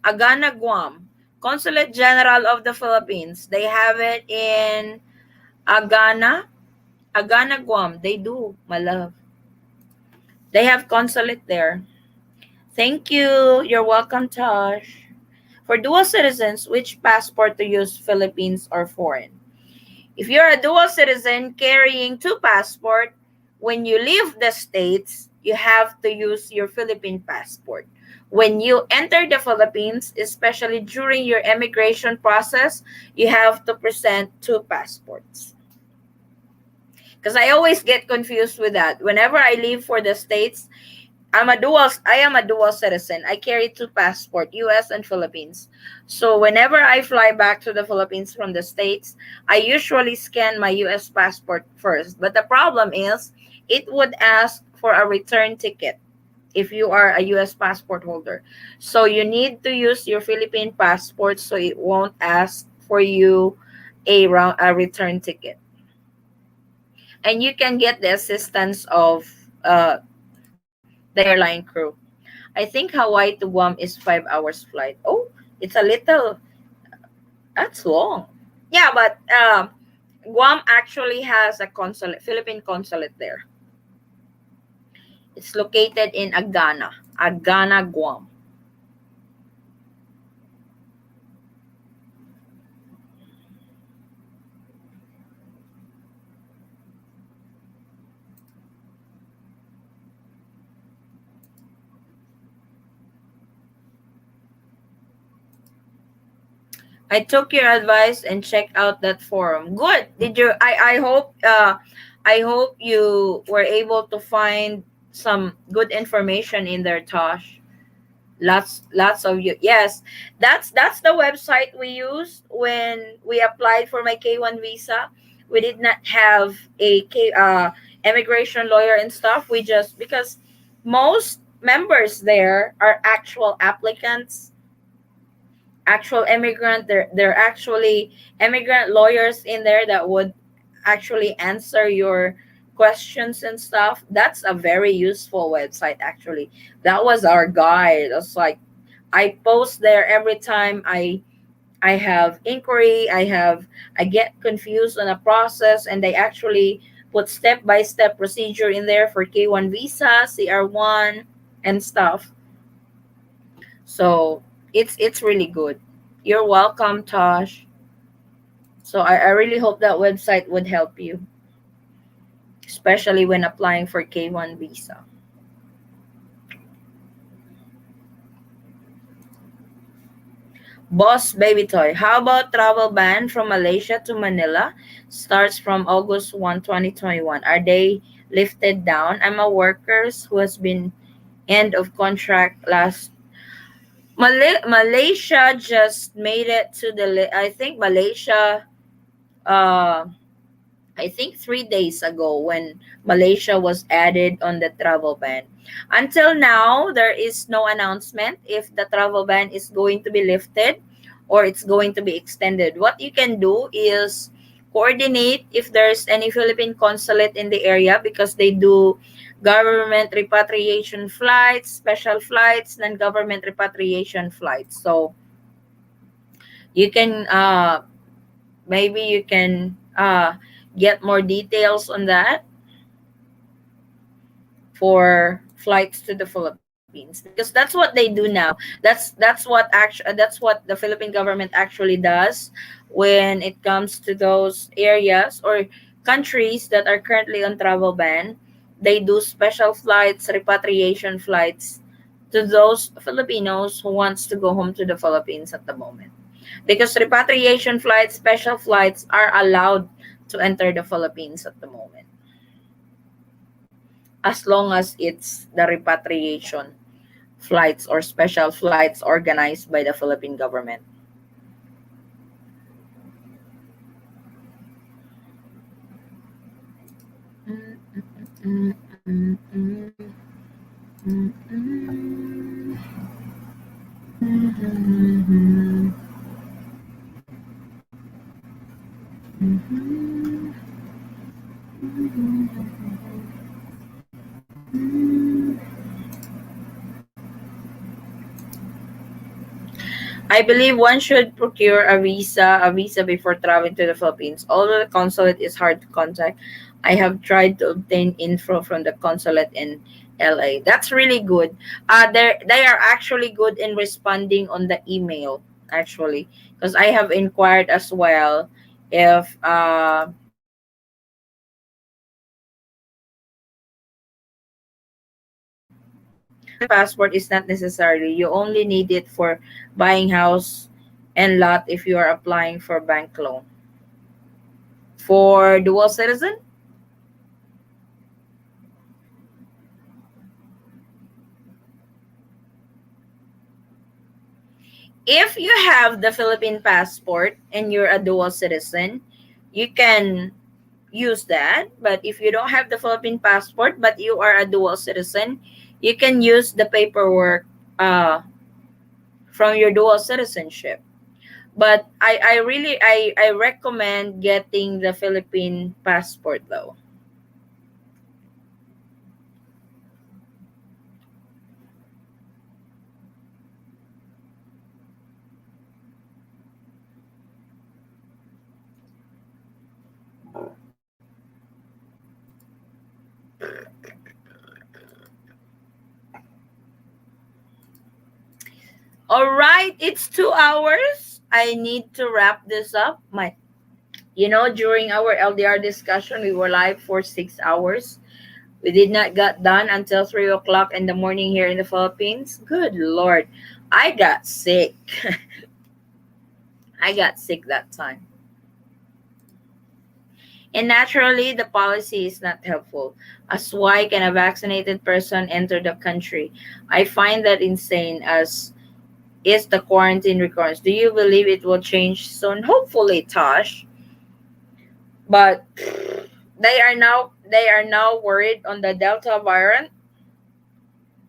Agana, Guam. Consulate General of the Philippines. They have it in Agana, Agana, Guam. They do, my love. They have consulate there. Thank you. You're welcome, Tosh. For dual citizens, which passport to use, Philippines or foreign? If you're a dual citizen carrying two passports, when you leave the States, you have to use your Philippine passport. When you enter the Philippines, especially during your immigration process, you have to present two passports. Because I always get confused with that. Whenever I leave for the States, I am a dual citizen. I carry two passports, US and Philippines. So whenever I fly back to the Philippines from the States, I usually scan my US passport first. But the problem is it would ask for a return ticket if you are a US passport holder. So you need to use your Philippine passport so it won't ask for you a return ticket. And you can get the assistance of the airline crew. I think Hawaii to Guam is 5 hours flight. Oh, it's a little, that's long. Yeah, but Guam actually has a consulate, Philippine consulate there. It's located in Agana, Agana, Guam. I took your advice and checked out that forum. Good. Did you? I hope you were able to find some good information in there, Tosh. Lots of you. Yes, that's the website we used when we applied for my K1 visa. We did not have a immigration lawyer and stuff. We just, because most members there are actual applicants, actual immigrant. They're actually immigrant lawyers in there that would actually answer your questions and stuff. That's a very useful website actually. That was our guide. It's like I post there every time I have inquiry, I get confused on a process, and they actually put step by step procedure in there for K1 visa, CR1 and stuff. So it's really good. You're welcome, Tosh. So I really hope that website would help you, especially when applying for K1 visa. Boss Baby Toy, how about travel ban from Malaysia to Manila? Starts from August 1, 2021. Are they lifted down? I'm a worker who has been end of contract last. Malaysia just made it to I think Malaysia, uh I think 3 days ago, when Malaysia was added on the travel ban. Until now, there is no announcement if the travel ban is going to be lifted or it's going to be extended. What you can do is coordinate if there's any Philippine consulate in the area, because they do government repatriation flights, special flights, non-government repatriation flights. So you can maybe you can get more details on that for flights to the Philippines, because that's what they do now. That's what the Philippine government actually does when it comes to those areas or countries that are currently on travel ban. They do special flights, repatriation flights to those Filipinos who wants to go home to the Philippines at the moment. Because repatriation flights, special flights are allowed to enter the Philippines at the moment, as long as it's the repatriation flights or special flights organized by the Philippine government. I believe one should procure a visa before traveling to the Philippines. Although the consulate is hard to contact, I have tried to obtain info from the consulate in LA. That's really good. They are actually good in responding on the email, actually, because I have inquired as well if passport is not necessary. You only need it for buying house and lot if you are applying for bank loan. For dual citizen, if you have the Philippine passport and you're a dual citizen, you can use that. But if you don't have the Philippine passport but you are a dual citizen, you can use the paperwork uh, from your dual citizenship. But I really I recommend getting the Philippine passport though. All right, it's 2 hours. I need to wrap this up. During our LDR discussion, we were live for 6 hours. We did not get done until 3 o'clock in the morning here in the Philippines. Good Lord, I got sick. I got sick that time. And naturally, the policy is not helpful. As why can a vaccinated person enter the country? I find that insane, as is the quarantine requirements. Do you believe it will change soon? Hopefully, Tosh. But they are now worried on the Delta variant,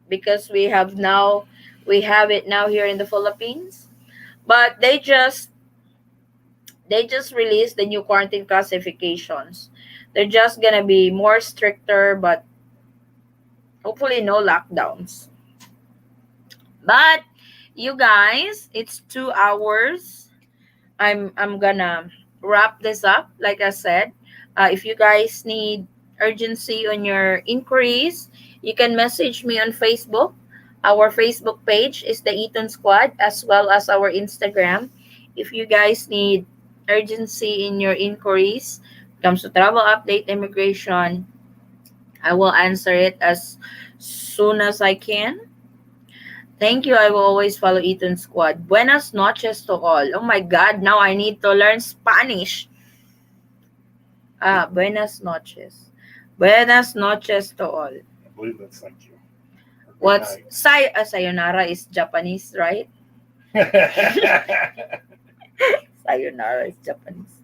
because we have it now here in the Philippines. But they just released the new quarantine classifications. They're just gonna be more stricter, but hopefully no lockdowns. But you guys, it's 2 hours. I'm gonna wrap this up. Like I said, if you guys need urgency on your inquiries, you can message me on Facebook. Our Facebook page is the Eaton Squad, as well as our Instagram. If you guys need urgency in your inquiries, comes to travel update, immigration, I will answer it as soon as I can. Thank you. I will always follow Eaton Squad. Buenas noches to all. Oh my God, now I need to learn Spanish. Buenas noches. Buenas noches to all. I believe that's thank you. Or good What's night. sayonara is Japanese, right? Sayonara is Japanese.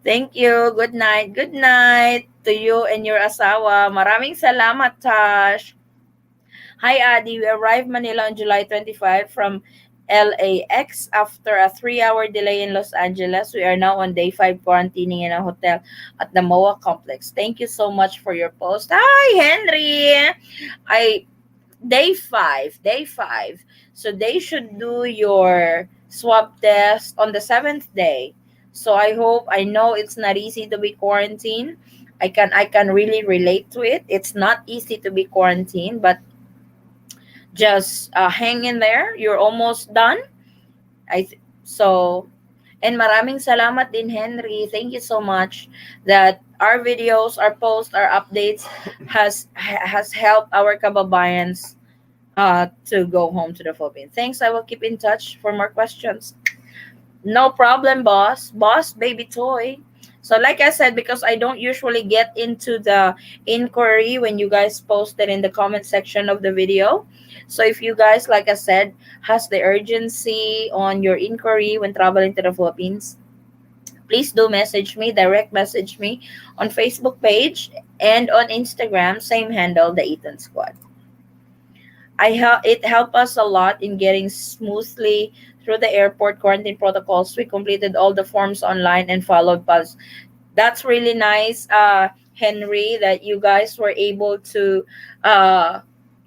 Thank you. Good night. Good night to you and your asawa. Maraming salamat, Tash. Hi, Adi. We arrived Manila on July 25 from LAX after a 3-hour delay in Los Angeles. We are now on day 5 quarantining in a hotel at the MOA complex. Thank you so much for your post. Hi, Henry. I day 5. So they should do your swab test on the 7th day. So I know it's not easy to be quarantined. I can really relate to it. It's not easy to be quarantined, but just hang in there. You're almost done. So, and maraming salamat din, Henry. Thank you so much that our videos, our posts, our updates has helped our kababayans to go home to the Philippines. Thanks. I will keep in touch for more questions. No problem, boss. Boss, baby toy. So, like I said, because I don't usually get into the inquiry when you guys post it in the comment section of the video. So, if you guys, like I said, has the urgency on your inquiry when traveling to the Philippines, please do message me, direct message me on Facebook page and on Instagram, same handle, the Eaton Squad. It helped us a lot in getting smoothly through the airport quarantine protocols. We completed all the forms online and followed us. That's really nice, Henry, that you guys were able to uh,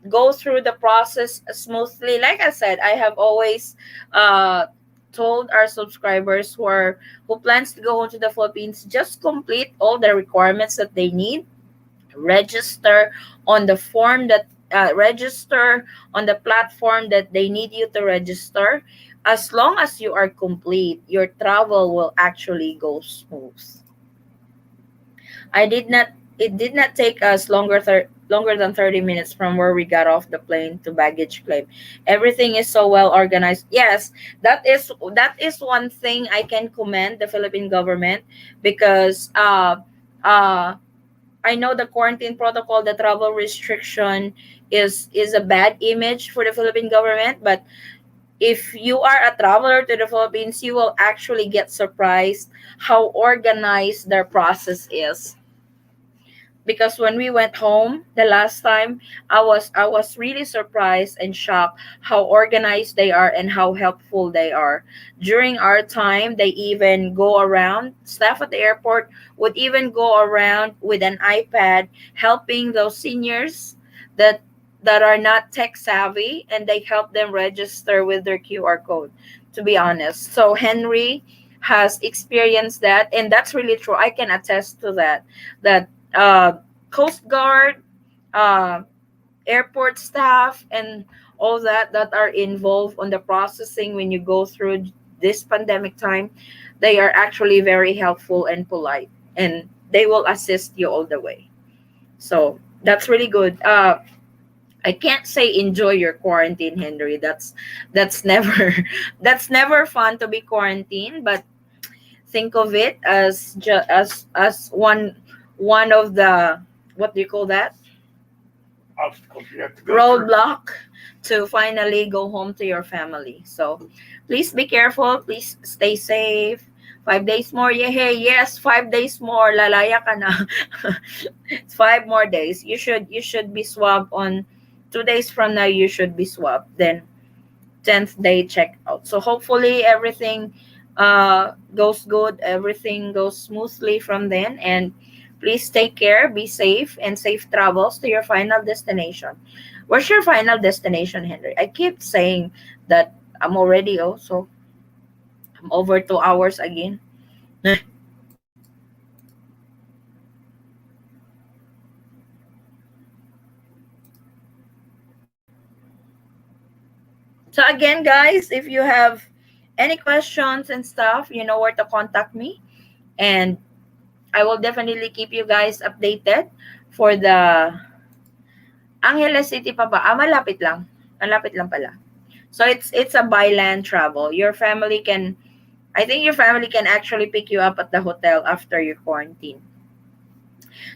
go through the process smoothly. Like I said, I have always uh, told our subscribers who plans to go home to the Philippines, just complete all the requirements that they need, register on the form that register on the platform that they need you to register. As long as you are complete, your travel will actually go smooth. I did not It did not take us longer than 30 minutes from where we got off the plane to baggage claim. Everything is so well organized. Yes, that is one thing I can commend the Philippine government, because uh I know the quarantine protocol, the travel restriction is a bad image for the Philippine government, but if you are a traveler to the Philippines, you will actually get surprised how organized their process is. Because when we went home the last time, I was really surprised and shocked how organized they are and how helpful they are. During our time, they even go around, staff at the airport would even go around with an iPad helping those seniors that are not tech savvy, and they help them register with their QR code, to be honest. So Henry has experienced that, and that's really true. I can attest to that uh, Coast Guard, uh, airport staff, and all that are involved on the processing when you go through this pandemic time, they are actually very helpful and polite, and they will assist you all the way. So that's really good. I can't say enjoy your quarantine, Henry. That's never that's never fun to be quarantined, but think of it as as one of the, what do you call that, Obstacles you have to go through. roadblock to finally go home to your family. So please be careful, please stay safe. 5 days more, yeah, hey, yes, 5 days more, lalaya ka na. It's 5 more days. You should be swabbed on 2 days from now. You should be swabbed, then 10th day checkout. So hopefully everything goes good, everything goes smoothly from then. And please take care, be safe, and safe travels to your final destination. Where's your final destination, Henry? I keep saying that I'm already, so I'm over 2 hours again. So again, guys, if you have any questions and stuff, you know where to contact me. And I will definitely keep you guys updated for the Angeles City pa ba? Malapit lang. Malapit lang pala. So it's a byland travel. Your family can, I think your family can actually pick you up at the hotel after your quarantine.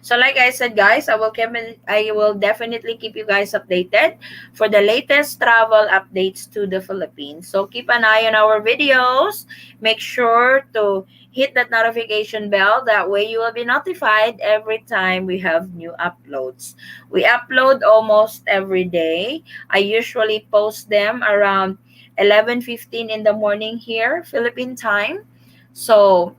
So like I said, guys, I will definitely keep you guys updated for the latest travel updates to the Philippines. So keep an eye on our videos. Make sure to hit that notification bell. That way you will be notified every time we have new uploads. We upload almost every day. I usually post them around 11:15 in the morning here, Philippine time. So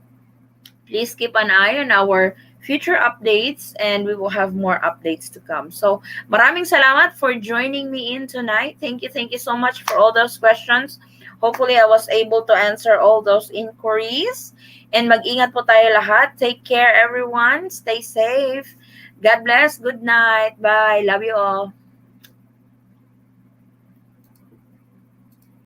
please keep an eye on our future updates and we will have more updates to come. So, maraming salamat for joining me in tonight. Thank you so much for all those questions. Hopefully, I was able to answer all those inquiries. And mag-ingat po tayo lahat. Take care, everyone. Stay safe. God bless. Good night. Bye. Love you all.